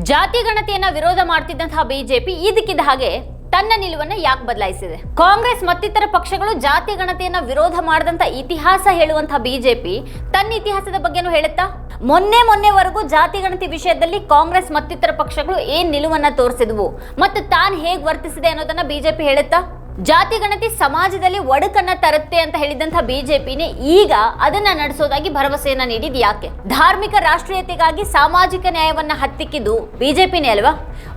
ಜಾತಿ ಗಣತಿಯನ್ನ ವಿರೋಧ ಮಾಡ್ತಿದ್ದಂತಹ ಬಿಜೆಪಿ ಇದಕ್ಕಿದ್ದ ಹಾಗೆ ತನ್ನ ನಿಲುವನ್ನ ಯಾಕೆ ಬದಲಾಯಿಸಿದೆ? ಕಾಂಗ್ರೆಸ್ ಮತ್ತಿತರ ಪಕ್ಷಗಳು ಜಾತಿ ಗಣತಿಯನ್ನ ವಿರೋಧ ಮಾಡಿದಂತ ಇತಿಹಾಸ ಹೇಳುವಂತಹ ಬಿಜೆಪಿ ತನ್ನ ಇತಿಹಾಸದ ಬಗ್ಗೆನೂ ಹೇಳುತ್ತಾ? ಮೊನ್ನೆವರೆಗೂ ಜಾತಿ ಗಣತಿ ವಿಷಯದಲ್ಲಿ ಕಾಂಗ್ರೆಸ್ ಮತ್ತಿತರ ಪಕ್ಷಗಳು ಏನ್ ನಿಲುವನ್ನ ತೋರಿಸಿದ್ವು ಮತ್ತು ತಾನು ಹೇಗೆ ವರ್ತಿಸಿದೆ ಅನ್ನೋದನ್ನ ಬಿಜೆಪಿ ಹೇಳುತ್ತಾ? ಜಾತಿ ಗಣತಿ ಸಮಾಜದಲ್ಲಿ ಒಡಕನ್ನ ತರುತ್ತೆ ಅಂತ ಹೇಳಿದಂತ ಬಿಜೆಪಿನೇ ಈಗ ಅದನ್ನ ನಡೆಸೋದಾಗಿ ಭರವಸೆಯನ್ನ ನೀಡಿದ್ ಯಾಕೆ? ಧಾರ್ಮಿಕ ರಾಷ್ಟ್ರೀಯತೆಗಾಗಿ ಸಾಮಾಜಿಕ ನ್ಯಾಯವನ್ನ ಹತ್ತಿಕ್ಕಿದ್ದು ಬಿಜೆಪಿನೇ ಅಲ್ವಾ?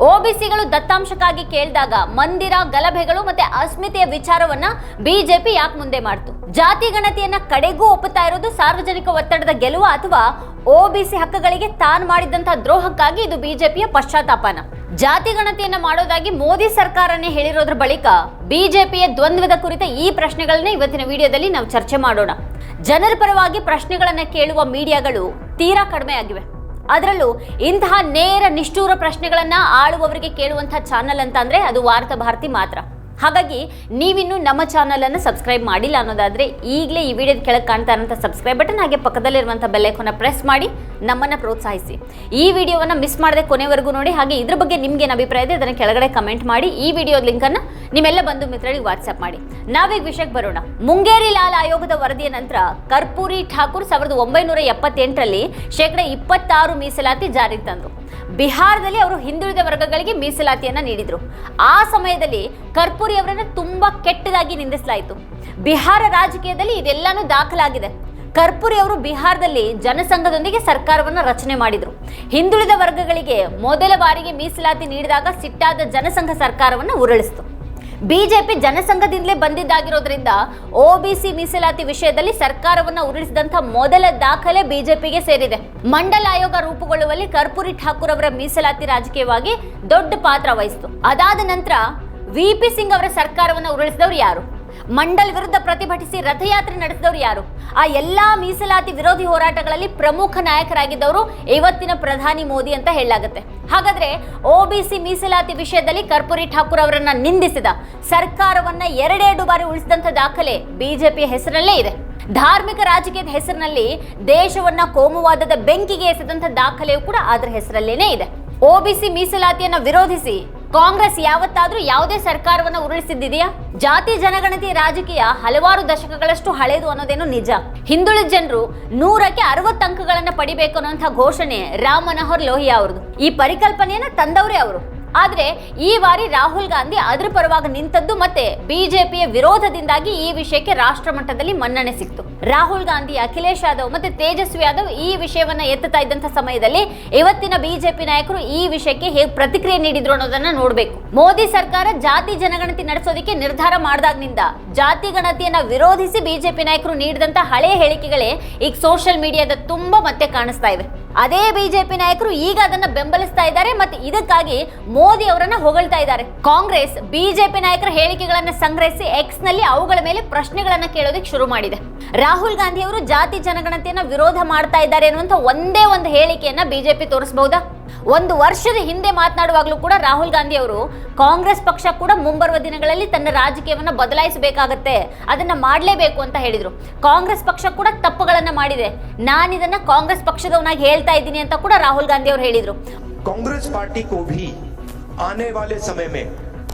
ಒಬಿಸಿಗಳು ದತ್ತಾಂಶಕ್ಕಾಗಿ ಕೇಳಿದಾಗ ಮಂದಿರ ಗಲಭೆಗಳು ಮತ್ತೆ ಅಸ್ಮಿತೆಯ ವಿಚಾರವನ್ನ ಬಿಜೆಪಿ ಯಾಕೆ ಮುಂದೆ ಮಾಡ್ತು? ಜಾತಿ ಗಣತಿಯನ್ನ ಕಡೆಗೂ ಒಪ್ಪುತ್ತಾ ಇರೋದು ಸಾರ್ವಜನಿಕ ಒತ್ತಡದ ಗೆಲುವು ಅಥವಾ ಒಬಿಸಿ ಹಕ್ಕುಗಳಿಗೆ ತಾನು ಮಾಡಿದಂತಹ ದ್ರೋಹಕ್ಕಾಗಿ ಇದು ಬಿಜೆಪಿಯ ಪಶ್ಚಾತ್ತಾಪನ? ಜಾತಿ ಗಣತಿಯನ್ನ ಮಾಡೋದಾಗಿ ಮೋದಿ ಸರ್ಕಾರನೇ ಹೇಳಿರೋದ್ರ ಬಳಿಕ ಬಿಜೆಪಿಯ ದ್ವಂದ್ವದ ಕುರಿತ ಈ ಪ್ರಶ್ನೆಗಳನ್ನ ಇವತ್ತಿನ ವಿಡಿಯೋದಲ್ಲಿ ನಾವು ಚರ್ಚೆ ಮಾಡೋಣ. ಜನರ ಪರವಾಗಿ ಪ್ರಶ್ನೆಗಳನ್ನ ಕೇಳುವ ಮೀಡಿಯಾಗಳು ತೀರಾ ಕಡಿಮೆ ಆಗಿವೆ. ಅದರಲ್ಲೂ ಇಂತಹ ನೇರ ನಿಷ್ಠೂರ ಪ್ರಶ್ನೆಗಳನ್ನ ಆಳುವವರಿಗೆ ಕೇಳುವಂತಹ ಚಾನಲ್ ಅಂತ ಅಂದ್ರೆ ಅದು ವಾರ್ತಾ ಭಾರತಿ ಮಾತ್ರ. ಹಾಗಾಗಿ ನೀವಿನ್ನು ನಮ್ಮ ಚಾನಲ್ ಅನ್ನು ಸಬ್ಸ್ಕ್ರೈಬ್ ಮಾಡಿಲ್ಲ ಅನ್ನೋದಾದ್ರೆ ಈಗಲೇ ಈ ವಿಡಿಯೋದ ಕೆಳಗೆ ಕಾಣ್ತಾ ಇರುವಂತಹ ಸಬ್ಸ್ಕ್ರೈಬ್ ಬಟನ್ ಹಾಗೆ ಪಕ್ಕದಲ್ಲಿರುವಂತಹ ಬೆಲ್ ಐಕಾನ್ ಪ್ರೆಸ್ ಮಾಡಿ ನಮ್ಮನ್ನ ಪ್ರೋತ್ಸಾಹಿಸಿ. ಈ ವಿಡಿಯೋವನ್ನ ಮಿಸ್ ಮಾಡದೆ ಕೊನೆವರೆಗೂ ನೋಡಿ. ಹಾಗೆ ಇದ್ರ ಬಗ್ಗೆ ನಿಮ್ಗೆ ಅಭಿಪ್ರಾಯ ಇದೆ ಅದನ್ನ ಕೆಳಗಡೆ ಕಮೆಂಟ್ ಮಾಡಿ. ಈ ವಿಡಿಯೋ ಲಿಂಕ್ ಅನ್ನ ನಿಮ್ಮೆಲ್ಲ ಬಂಧು ಮಿತ್ರರಿಗೆ ವಾಟ್ಸ್ಆಪ್ ಮಾಡಿ. ನಾವೀಗ ವಿಷಯಕ್ಕೆ ಬರೋಣ. ಮುಂಗೇರಿ ಲಾಲ್ ಆಯೋಗದ ವರದಿಯ ನಂತರ ಕರ್ಪೂರಿ ಠಾಕೂರ್ 1978ರಲ್ಲಿ 26% ಮೀಸಲಾತಿ ಜಾರಿಗೆ ತಂದ್ರು. ಬಿಹಾರದಲ್ಲಿ ಅವರು ಹಿಂದುಳಿದ ವರ್ಗಗಳಿಗೆ ಮೀಸಲಾತಿಯನ್ನ ನೀಡಿದ್ರು. ಆ ಸಮಯದಲ್ಲಿ ಕರ್ಪೂರಿ ಅವರನ್ನ ತುಂಬಾ ಕೆಟ್ಟದಾಗಿ ನಿಂದಿಸಲಾಯಿತು. ಬಿಹಾರ ರಾಜಕೀಯದಲ್ಲಿ ಇದೆಲ್ಲಾನು ದಾಖಲಾಗಿದೆ. ಕರ್ಪೂರಿ ಅವರು ಬಿಹಾರದಲ್ಲಿ ಜನಸಂಘದೊಂದಿಗೆ ಸರ್ಕಾರವನ್ನ ರಚನೆ ಮಾಡಿದ್ರು. ಹಿಂದುಳಿದ ವರ್ಗಗಳಿಗೆ ಮೊದಲ ಬಾರಿಗೆ ಮೀಸಲಾತಿ ನೀಡಿದಾಗ ಸಿಟ್ಟಾದ ಜನಸಂಘ ಸರ್ಕಾರವನ್ನ ಉರುಳಿಸಿತು. ಬಿಜೆಪಿ ಜನಸಂಘದಿಂದಲೇ ಬಂದಿದ್ದಾಗಿರೋದ್ರಿಂದ ಒಬಿಸಿ ಮೀಸಲಾತಿ ವಿಷಯದಲ್ಲಿ ಸರ್ಕಾರವನ್ನ ಉರುಳಿಸಿದಂತ ಮೊದಲ ದಾಖಲೆ ಬಿಜೆಪಿಗೆ ಸೇರಿದೆ. ಮಂಡಲ್ ಆಯೋಗ ರೂಪುಗೊಳ್ಳುವಲ್ಲಿ ಕರ್ಪೂರಿ ಠಾಕೂರ್ ಅವರ ಮೀಸಲಾತಿ ರಾಜಕೀಯವಾಗಿ ದೊಡ್ಡ ಪಾತ್ರ ವಹಿಸಿತು. ಅದಾದ ನಂತರ ವಿಪಿ ಸಿಂಗ್ ಅವರ ಸರ್ಕಾರವನ್ನ ಉರುಳಿಸಿದವರು ಯಾರು? ಮಂಡಲ್ ವಿರುದ್ಧ ಪ್ರತಿಭಟಿಸಿ ರಥಯಾತ್ರೆ ನಡೆಸಿದವರು ಯಾರು? ಆ ಎಲ್ಲಾ ಮೀಸಲಾತಿ ವಿರೋಧಿ ಹೋರಾಟಗಳಲ್ಲಿ ಪ್ರಮುಖ ನಾಯಕರಾಗಿದ್ದವರು ಇವತ್ತಿನ ಪ್ರಧಾನಿ ಮೋದಿ ಅಂತ ಹೇಳಲಾಗುತ್ತೆ. ಹಾಗಾದ್ರೆ ಒಬಿಸಿ ಮೀಸಲಾತಿ ವಿಷಯದಲ್ಲಿ ಕರ್ಪೂರಿ ಠಾಕೂರ್ ಅವರನ್ನ ನಿಂದಿಸಿದ ಸರ್ಕಾರವನ್ನ 2 ಬಾರಿ ಉಳಿಸಿದಂತ ದಾಖಲೆ ಬಿಜೆಪಿಯ ಹೆಸರಲ್ಲೇ ಇದೆ. ಧಾರ್ಮಿಕ ರಾಜಕೀಯದ ಹೆಸರಿನಲ್ಲಿ ದೇಶವನ್ನ ಕೋಮುವಾದದ ಬೆಂಕಿಗೆ ಎಸೆದಂತ ದಾಖಲೆಯೂ ಕೂಡ ಅದರ ಹೆಸರಲ್ಲೇನೆ ಇದೆ. ಒಬಿಸಿ ಮೀಸಲಾತಿಯನ್ನ ವಿರೋಧಿಸಿ ಕಾಂಗ್ರೆಸ್ ಯಾವತ್ತಾದ್ರೂ ಯಾವುದೇ ಸರ್ಕಾರವನ್ನ ಉರುಳಿಸಿದ್ದಿದೆಯಾ? ಜಾತಿ ಜನಗಣತಿ ರಾಜಕೀಯ ಹಲವಾರು ದಶಕಗಳಷ್ಟು ಹಳೆಯದು ಅನ್ನೋದೇನು ನಿಜ. ಹಿಂದುಳಿದ ಜನರು 100ಕ್ಕೆ 60 ಅಂಕಗಳನ್ನ ಪಡಿಬೇಕು ಅನ್ನುವಂತಹ ಘೋಷಣೆ ರಾಮ್ ಮನೋಹರ್ ಲೋಹಿಯಾ ಅವರದು. ಈ ಪರಿಕಲ್ಪನೆಯನ್ನ ತಂದವರೇ ಅವರು. ಆದ್ರೆ ಈ ಬಾರಿ ರಾಹುಲ್ ಗಾಂಧಿ ಅದರ ಪರವಾಗಿ ನಿಂತದ್ದು ಮತ್ತೆ ಬಿಜೆಪಿಯ ವಿರೋಧದಿಂದಾಗಿ ಈ ವಿಷಯಕ್ಕೆ ರಾಷ್ಟ್ರ ಮಟ್ಟದಲ್ಲಿ ಮನ್ನಣೆ ಸಿಕ್ತು. ರಾಹುಲ್ ಗಾಂಧಿ, ಅಖಿಲೇಶ್ ಯಾದವ್ ಮತ್ತೆ ತೇಜಸ್ವಿ ಯಾದವ್ ಈ ವಿಷಯವನ್ನ ಎತ್ತುತ್ತಾ ಇದ್ದಂತ ಸಮಯದಲ್ಲಿ ಇವತ್ತಿನ ಬಿಜೆಪಿ ನಾಯಕರು ಈ ವಿಷಯಕ್ಕೆ ಹೇಗೆ ಪ್ರತಿಕ್ರಿಯೆ ನೀಡಿದ್ರು ಅನ್ನೋದನ್ನ ನೋಡ್ಬೇಕು. ಮೋದಿ ಸರ್ಕಾರ ಜಾತಿ ಜನಗಣತಿ ನಡೆಸೋದಕ್ಕೆ ನಿರ್ಧಾರ ಮಾಡಿದಾಗಿನಿಂದ ಜಾತಿ ಗಣತಿಯನ್ನ ವಿರೋಧಿಸಿ ಬಿಜೆಪಿ ನಾಯಕರು ನೀಡಿದಂತ ಹಳೆಯ ಹೇಳಿಕೆಗಳೇ ಈಗ ಸೋಷಿಯಲ್ ಮೀಡಿಯಾದ ತುಂಬಾ ಮತ್ತೆ ಕಾಣಿಸ್ತಾ ಇವೆ. ಅದೇ ಬಿಜೆಪಿ ನಾಯಕರು ಈಗ ಅದನ್ನ ಬೆಂಬಲಿಸ್ತಾ ಇದ್ದಾರೆ ಮತ್ತೆ ಇದಕ್ಕಾಗಿ ಮೋದಿ ಅವರನ್ನ ಹೊಗಳ್ತಾ ಇದ್ದಾರೆ. ಕಾಂಗ್ರೆಸ್ ಬಿಜೆಪಿ ನಾಯಕರ ಹೇಳಿಕೆಗಳನ್ನ ಸಂಗ್ರಹಿಸಿ ಎಕ್ಸ್ ನಲ್ಲಿ ಅವುಗಳ ಮೇಲೆ ಪ್ರಶ್ನೆಗಳನ್ನ ಕೇಳೋದಕ್ಕೆ ಶುರು ಮಾಡಿದೆ. ರಾಹುಲ್ ಗಾಂಧಿ ಅವರು ಜಾತಿ ಜನಗಣತಿಯನ್ನ ವಿರೋಧ ಮಾಡ್ತಾ ಇದ್ದಾರೆ ಅನ್ನುವಂತ ಒಂದೇ ಒಂದು ಹೇಳಿಕೆಯನ್ನ ಬಿಜೆಪಿ ತೋರಿಸಬಹುದಾ? 1 ವರ್ಷದ ಹಿಂದೆ ಮಾತನಾಡುವಾಗಲೂ ಕೂಡ ರಾಹುಲ್ ಗಾಂಧಿ ಅವರು ಕಾಂಗ್ರೆಸ್ ಪಕ್ಷ ಕೂಡ ಮುಂಬರುವ ದಿನಗಳಲ್ಲಿ ತನ್ನ ರಾಜಕೀಯವನ್ನ ಬದಲಾಯಿಸಬೇಕಾಗತ್ತೆ, ಅದನ್ನ ಮಾಡಲೇಬೇಕು ಅಂತ ಹೇಳಿದ್ರು. ಕಾಂಗ್ರೆಸ್ ಪಕ್ಷ ಕೂಡ ತಪ್ಪುಗಳನ್ನ ಮಾಡಿದೆ, ನಾನಿದನ್ನ ಕಾಂಗ್ರೆಸ್ ಪಕ್ಷದವನಾಗಿ ಹೇಳ್ತಾ ಇದ್ದೀನಿ ಅಂತ ಕೂಡ ರಾಹುಲ್ ಗಾಂಧಿ ಅವರು ಹೇಳಿದ್ರು. कांग्रेस पार्टी को भी आने वाले समय में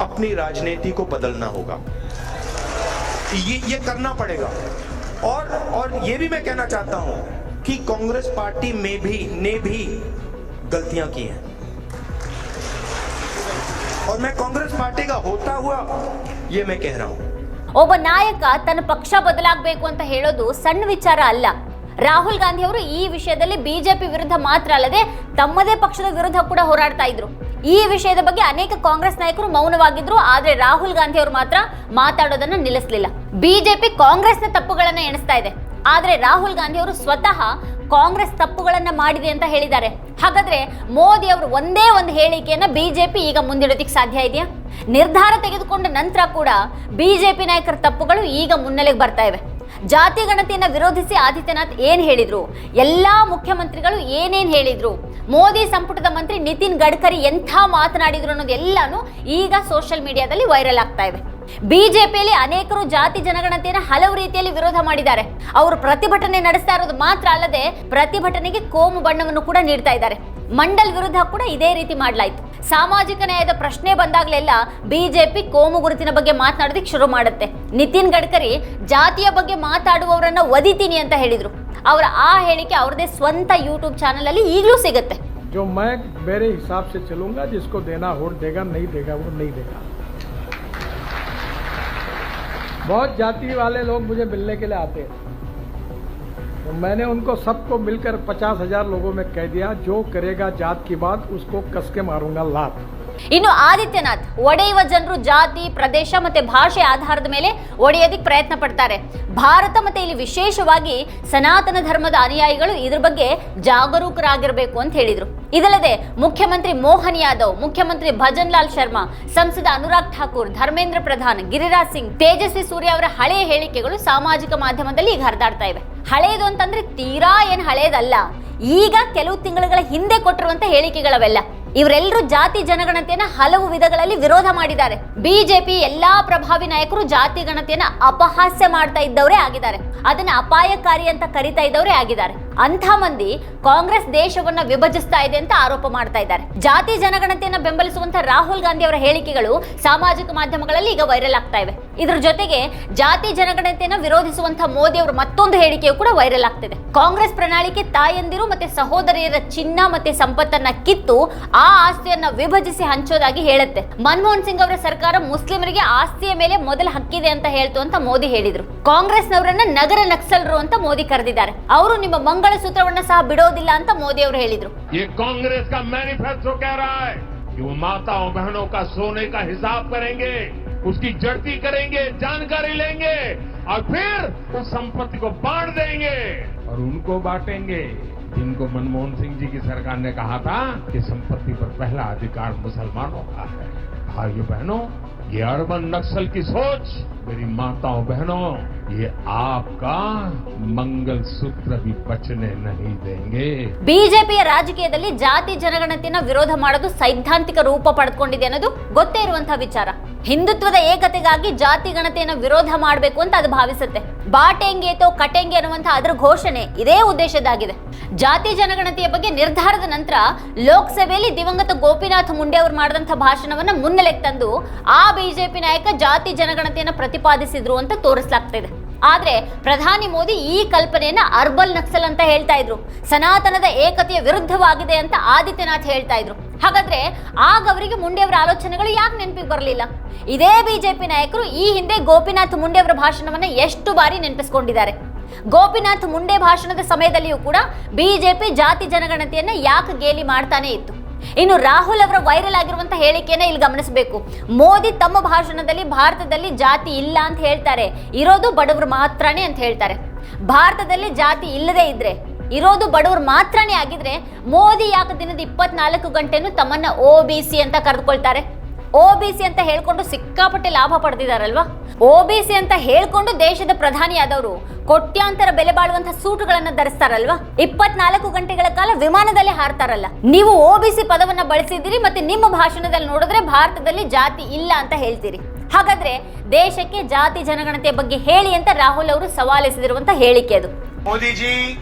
अपनी राजनीति को बदलना होगा, ये करना पड़ेगा। और ये भी मैं कहना चाहता हूं कि कांग्रेस पार्टी में ने भी गलतियां की हैं और मैं कांग्रेस पार्टी का होता हुआ ये मैं कह रहा हूं. ಒಬ್ಬ ನಾಯಕ ತನ್ನ ಪಕ್ಷ ಬದಲಾಗಬೇಕು ಅಂತ ಹೇಳೋದು ಸಣ್ಣ ವಿಚಾರ ಅಲ್ಲ. ರಾಹುಲ್ ಗಾಂಧಿ ಅವರು ಈ ವಿಷಯದಲ್ಲಿ ಬಿಜೆಪಿ ವಿರುದ್ಧ ಮಾತ್ರ ಅಲ್ಲದೆ ತಮ್ಮದೇ ಪಕ್ಷದ ವಿರುದ್ಧ ಕೂಡ ಹೋರಾಡ್ತಾ ಇದ್ರು. ಈ ವಿಷಯದ ಬಗ್ಗೆ ಅನೇಕ ಕಾಂಗ್ರೆಸ್ ನಾಯಕರು ಮೌನವಾಗಿದ್ರು. ಆದ್ರೆ ರಾಹುಲ್ ಗಾಂಧಿ ಅವರು ಮಾತ್ರ ಮಾತಾಡೋದನ್ನ ನಿಲ್ಲಿಸಲಿಲ್ಲ. ಬಿಜೆಪಿ ಕಾಂಗ್ರೆಸ್ನ ತಪ್ಪುಗಳನ್ನ ಎಣಿಸ್ತಾ ಇದೆ, ಆದ್ರೆ ರಾಹುಲ್ ಗಾಂಧಿ ಅವರು ಸ್ವತಃ ಕಾಂಗ್ರೆಸ್ ತಪ್ಪುಗಳನ್ನ ಮಾಡಿದೆ ಅಂತ ಹೇಳಿದ್ದಾರೆ. ಹಾಗಾದ್ರೆ ಮೋದಿ ಅವರು ಒಂದೇ ಒಂದು ಹೇಳಿಕೆಯನ್ನ ಬಿಜೆಪಿ ಈಗ ಮುಂದಿಡೋದಕ್ಕೆ ಸಾಧ್ಯ ಇದೆಯಾ? ನಿರ್ಧಾರ ತೆಗೆದುಕೊಂಡ ನಂತರ ಕೂಡ ಬಿಜೆಪಿ ನಾಯಕರ ತಪ್ಪುಗಳು ಈಗ ಮುನ್ನೆಲೆಗೆ ಬರ್ತಾ ಇವೆ. ಜಾತಿ ಗಣತಿಯನ್ನ ವಿರೋಧಿಸಿ ಆದಿತ್ಯನಾಥ್ ಏನ್ ಹೇಳಿದ್ರು, ಎಲ್ಲಾ ಮುಖ್ಯಮಂತ್ರಿಗಳು ಏನೇನ್ ಹೇಳಿದ್ರು, ಮೋದಿ ಸಂಪುಟದ ಮಂತ್ರಿ ನಿತಿನ್ ಗಡ್ಕರಿ ಎಂಥ ಮಾತನಾಡಿದ್ರು ಅನ್ನೋದೆಲ್ಲಾನು ಈಗ ಸೋಷಿಯಲ್ ಮೀಡಿಯಾದಲ್ಲಿ ವೈರಲ್ ಆಗ್ತಾ ಇವೆ. ಬಿಜೆಪಿಯಲ್ಲಿ ಅನೇಕರು ಜಾತಿ ಜನಗಣತಿಯನ್ನು ಹಲವು ರೀತಿಯಲ್ಲಿ ವಿರೋಧ ಮಾಡಿದ್ದಾರೆ. ಅವರು ಪ್ರತಿಭಟನೆ ನಡೆಸ್ತಾ ಇರೋದು ಮಾತ್ರ ಅಲ್ಲದೆ ಪ್ರತಿಭಟನೆಗೆ ಕೋಮು ಬಣ್ಣವನ್ನು ಕೂಡ ನೀಡ್ತಾ ಇದ್ದಾರೆ. ಮಂಡಲ್ ವಿರುದ್ಧ ಕೂಡ ಇದೇ ರೀತಿ ಮಾಡಲಾಯಿತು. ಸಾಮಾಜಿಕ ನ್ಯಾಯದ ಪ್ರಶ್ನೆ ಬಂದಾಗಲೆಲ್ಲ ಬಿಜೆಪಿ ಕೋಮು ಗುರುತಿನ ಬಗ್ಗೆ ಮಾತನಾಡೋದಕ್ಕೆ ಶುರು ಮಾಡುತ್ತೆ. ನಿತಿನ್ ಗಡ್ಕರಿ ಜಾತಿಯ ಬಗ್ಗೆ ಮಾತಾಡುವವರನ್ನ ಒದಿತೀನಿ ಅಂತ ಹೇಳಿದ್ರು. ಅವರ ಆ ಹೇಳಿಕೆ ಅವ್ರದೇ ಸ್ವಂತ ಯೂಟ್ಯೂಬ್ ಚಾನಲ್ ಅಲ್ಲಿ ಈಗಲೂ ಸಿಗುತ್ತೆ. जो मैं मेरे हिसाब से चलूंगा, जिसको देना वोट देगा, नहीं देगा वो नहीं देगा। बहुत जाति वाले लोग मुझे मिलने के लिए आते हैं, तो मैंने उनको सबको मिलकर 50,000 लोगों में कह दिया, जो करेगा जात की बात उसको कस के मारूंगा लात। ಇನ್ನು ಆದಿತ್ಯನಾಥ್ ಒಡೆಯುವ ಜನರು ಜಾತಿ, ಪ್ರದೇಶ ಮತ್ತೆ ಭಾಷೆ ಆಧಾರದ ಮೇಲೆ ಒಡೆಯೋದಕ್ಕೆ ಪ್ರಯತ್ನ ಪಡ್ತಾರೆ. ಭಾರತ ಮತ್ತೆ ಇಲ್ಲಿ ವಿಶೇಷವಾಗಿ ಸನಾತನ ಧರ್ಮದ ಅನುಯಾಯಿಗಳು ಇದ್ರ ಬಗ್ಗೆ ಜಾಗರೂಕರಾಗಿರಬೇಕು ಅಂತ ಹೇಳಿದ್ರು. ಇದಲ್ಲದೆ ಮುಖ್ಯಮಂತ್ರಿ ಮೋಹನ್ ಯಾದವ್, ಮುಖ್ಯಮಂತ್ರಿ ಭಜನ್ ಲಾಲ್ ಶರ್ಮಾ, ಸಂಸದ ಅನುರಾಗ್ ಠಾಕೂರ್, ಧರ್ಮೇಂದ್ರ ಪ್ರಧಾನ್, ಗಿರಿರಾಜ್ ಸಿಂಗ್, ತೇಜಸ್ವಿ ಸೂರ್ಯ ಅವರ ಹಳೆಯ ಹೇಳಿಕೆಗಳು ಸಾಮಾಜಿಕ ಮಾಧ್ಯಮದಲ್ಲಿ ಈಗ ಹರಿದಾಡ್ತಾ ಇವೆ. ಹಳೆಯದು ಅಂತಂದ್ರೆ ತೀರಾ ಏನ್ ಹಳೆಯದಲ್ಲ, ಈಗ ಕೆಲವು ತಿಂಗಳುಗಳ ಹಿಂದೆ ಕೊಟ್ಟಿರುವಂತ ಹೇಳಿಕೆಗಳವೆಲ್ಲ. ಇವರೆಲ್ಲರೂ ಜಾತಿ ಜನಗಣತಿಯನ್ನ ಹಲವು ವಿಧಗಳಲ್ಲಿ ವಿರೋಧ ಮಾಡಿದ್ದಾರೆ. ಬಿಜೆಪಿ ಎಲ್ಲಾ ಪ್ರಭಾವಿ ನಾಯಕರು ಜಾತಿ ಗಣತಿಯನ್ನ ಅಪಹಾಸ್ಯ ಮಾಡ್ತಾ ಇದ್ದವರೇ ಆಗಿದ್ದಾರೆ, ಅದನ್ನ ಅಪಾಯಕಾರಿ ಅಂತ ಕರಿತಾ ಇದ್ದವರೇ ಆಗಿದ್ದಾರೆ. ಅಂಥ ಮಂದಿ ಕಾಂಗ್ರೆಸ್ ದೇಶವನ್ನ ವಿಭಜಿಸ್ತಾ ಇದೆ ಅಂತ ಆರೋಪ ಮಾಡ್ತಾ ಇದ್ದಾರೆ. ಜಾತಿ ಜನಗಣತಿಯನ್ನ ಬೆಂಬಲಿಸುವಂತ ರಾಹುಲ್ ಗಾಂಧಿ ಅವರ ಹೇಳಿಕೆಗಳು ಸಾಮಾಜಿಕ ಮಾಧ್ಯಮಗಳಲ್ಲಿ ಈಗ ವೈರಲ್ ಆಗ್ತಾ ಇವೆ. ಇದ್ರ ಜೊತೆಗೆ ಜಾತಿ ಜನಗಣತಿಯನ್ನ ವಿರೋಧಿಸುವಂತ ಮೋದಿ ಅವರ ಮತ್ತೊಂದು ಹೇಳಿಕೆಯು ಕೂಡ ವೈರಲ್ ಆಗ್ತಿದೆ. ಕಾಂಗ್ರೆಸ್ ಪ್ರಣಾಳಿಕೆ ತಾಯಂದಿರು ಮತ್ತೆ ಸಹೋದರಿಯರ ಚಿನ್ನ ಮತ್ತೆ ಸಂಪತ್ತನ್ನ ಕಿತ್ತು ಆ ಆಸ್ತಿಯನ್ನ ವಿಭಜಿಸಿ ಹಂಚೋದಾಗಿ ಹೇಳುತ್ತೆ. ಮನಮೋಹನ್ ಸಿಂಗ್ ಅವರ ಸರ್ಕಾರ ಮುಸ್ಲಿಮರಿಗೆ ಆಸ್ತಿಯ ಮೇಲೆ ಮೊದಲ ಹಕ್ಕಿದೆ ಅಂತ ಹೇಳ್ತು ಅಂತ ಮೋದಿ ಹೇಳಿದ್ರು. ಕಾಂಗ್ರೆಸ್ನವರನ್ನ ನಗರ ನಕ್ಸಲರು ಅಂತ ಮೋದಿ ಕರೆದಿದ್ದಾರೆ. ಅವರು ನಿಮ್ಮ ಮಂಗಳಸೂತ್ರವನ್ನ ಸಹ ಬಿಡೋದಿಲ್ಲ ಅಂತ ಮೋದಿ ಅವರು ಹೇಳಿದ್ರು. ಕಾಂಗ್ರೆಸ್ का मैनिफेस्टो कह रहा है कि वो माताओं बहनों का सोने का हिसाब करेंगे, उसकी जड़ती करेंगे, जानकारी लेंगे और फिर उस संपत्ति को बांट देंगे और उनको बांटेंगे जिनको मनमोहन सिंह जी की सरकार ने कहा था कि संपत्ति पर पहला अधिकार मुसलमानों का है। भाइयों बहनों, ये अर्बन नक्सल की सोच, मेरी माताओं बहनों, ये आपका मंगल सूत्र भी बचने नहीं देंगे. ಬಿಜೆಪಿಯ ರಾಜಕೀಯದಲ್ಲಿ ಜಾತಿ ಜನಗಣತಿಯನ್ನ ವಿರೋಧ ಮಾಡೋದು ಸೈದ್ಧಾಂತಿಕ ರೂಪ ಪಡೆದುಕೊಂಡಿದೆ ಅನ್ನೋದು ಗೊತ್ತೇ ಇರುವಂತಹ ವಿಚಾರ. ಹಿಂದುತ್ವದ ಏಕತೆಗಾಗಿ ಜಾತಿ ಗಣತಿಯನ್ನ ವಿರೋಧ ಮಾಡಬೇಕು ಅಂತ ಅದು ಭಾವಿಸುತ್ತೆ. ಬಾಟೆಂಗೆ ತೋ ಕಟೆಂಗೆ ಅನ್ನುವಂತಹ ಅದರ ಘೋಷಣೆ ಇದೇ ಉದ್ದೇಶದಾಗಿದೆ. ಜಾತಿ ಜನಗಣತಿಯ ಬಗ್ಗೆ ನಿರ್ಧಾರದ ನಂತರ ಲೋಕಸಭೆಯಲ್ಲಿ ದಿವಂಗತ ಗೋಪಿನಾಥ್ ಮುಂಡೆ ಅವರು ಮಾಡಿದಂತಹ ಭಾಷಣವನ್ನ ಮುನ್ನೆಲೆಗೆ ತಂದು ಆ ಬಿಜೆಪಿ ನಾಯಕ ಜಾತಿ ಜನಗಣತಿಯನ್ನ ಪ್ರತಿಪಾದಿಸಿದ್ರು ಅಂತ ತೋರಿಸಲಾಗ್ತಿದೆ. ಆದ್ರೆ ಪ್ರಧಾನಿ ಮೋದಿ ಈ ಕಲ್ಪನೆಯನ್ನ ಅರ್ಬಲ್ ನಕ್ಸಲ್ ಅಂತ ಹೇಳ್ತಾ ಇದ್ರು. ಸನಾತನದ ಏಕತೆಯ ವಿರುದ್ಧವಾಗಿದೆ ಅಂತ ಆದಿತ್ಯನಾಥ್ ಹೇಳ್ತಾ ಇದ್ರು. ಹಾಗಾದ್ರೆ ಆಗ ಅವರಿಗೆ ಮುಂಡೆ ಅವರ ಆಲೋಚನೆಗಳು ಯಾಕೆ ನೆನಪಿಗೆ ಬರಲಿಲ್ಲ? ಇದೇ ಬಿಜೆಪಿ ನಾಯಕರು ಈ ಹಿಂದೆ ಗೋಪಿನಾಥ್ ಮುಂಡೆ ಅವರ ಭಾಷಣವನ್ನ ಎಷ್ಟು ಬಾರಿ ನೆನಪಿಸಿಕೊಂಡಿದ್ದಾರೆ. ಗೋಪಿನಾಥ್ ಮುಂಡೆ ಭಾಷಣದ ಸಮಯದಲ್ಲಿಯೂ ಕೂಡ ಬಿಜೆಪಿ ಜಾತಿ ಜನಗಣತಿಯನ್ನ ಯಾಕೆ ಗೇಲಿ ಮಾಡ್ತಾನೆ ಇತ್ತು. ಇನ್ನು ರಾಹುಲ್ ಅವರ ವೈರಲ್ ಆಗಿರುವಂತಹ ಹೇಳಿಕೆಯನ್ನ ಇಲ್ಲಿ ಗಮನಿಸಬೇಕು. ಮೋದಿ ತಮ್ಮ ಭಾಷಣದಲ್ಲಿ ಭಾರತದಲ್ಲಿ ಜಾತಿ ಇಲ್ಲ ಅಂತ ಹೇಳ್ತಾರೆ, ಇರೋದು ಬಡವರು ಮಾತ್ರನೇ ಅಂತ ಹೇಳ್ತಾರೆ. ಭಾರತದಲ್ಲಿ ಜಾತಿ ಇಲ್ಲದೆ ಇದ್ರೆ ಇರೋದು ಬಡವರು ಮಾತ್ರನೇ ಆಗಿದ್ರೆ ಮೋದಿ ಯಾಕೆ ದಿನದ 24 ಗಂಟೆನೂ ತಮ್ಮನ್ನ OBC ಅಂತ ಕರೆದುಕೊಳ್ತಾರೆ? OBC ಅಂತ ಹೇಳ್ಕೊಂಡು ಸಿಕ್ಕಾಪಟ್ಟೆ ಲಾಭ ಪಡೆದಿದ್ದಾರಲ್ವಾ? OBC ಅಂತ ಹೇಳ್ಕೊಂಡು ದೇಶದ ಪ್ರಧಾನಿಯಾದವರು ಕೋಟ್ಯಾಂತರ ಬೆಲೆ ಬಾಳುವಂತಹ ಸೂಟುಗಳನ್ನ ಧರಿಸ್ತಾರಲ್ವಾ? 24 ಗಂಟೆಗಳ ಕಾಲ ವಿಮಾನದಲ್ಲೇ ಹಾರ್ತಾರಲ್ಲ. ನೀವು OBC ಪದವನ್ನ ಬಳಸಿದ್ದೀರಿ, ಮತ್ತೆ ನಿಮ್ಮ ಭಾಷಣದಲ್ಲಿ ನೋಡಿದ್ರೆ ಭಾರತದಲ್ಲಿ ಜಾತಿ ಇಲ್ಲ ಅಂತ ಹೇಳ್ತೀರಿ. ಹಾಗಾದ್ರೆ ದೇಶಕ್ಕೆ ಜಾತಿ ಜನಗಣತಿಯ ಬಗ್ಗೆ ಹೇಳಿ ಅಂತ ರಾಹುಲ್ ಅವರು ಸವಾಲೆಸೆದಿರುವಂತಹ ಹೇಳಿಕೆ ಅದು. मोदी जी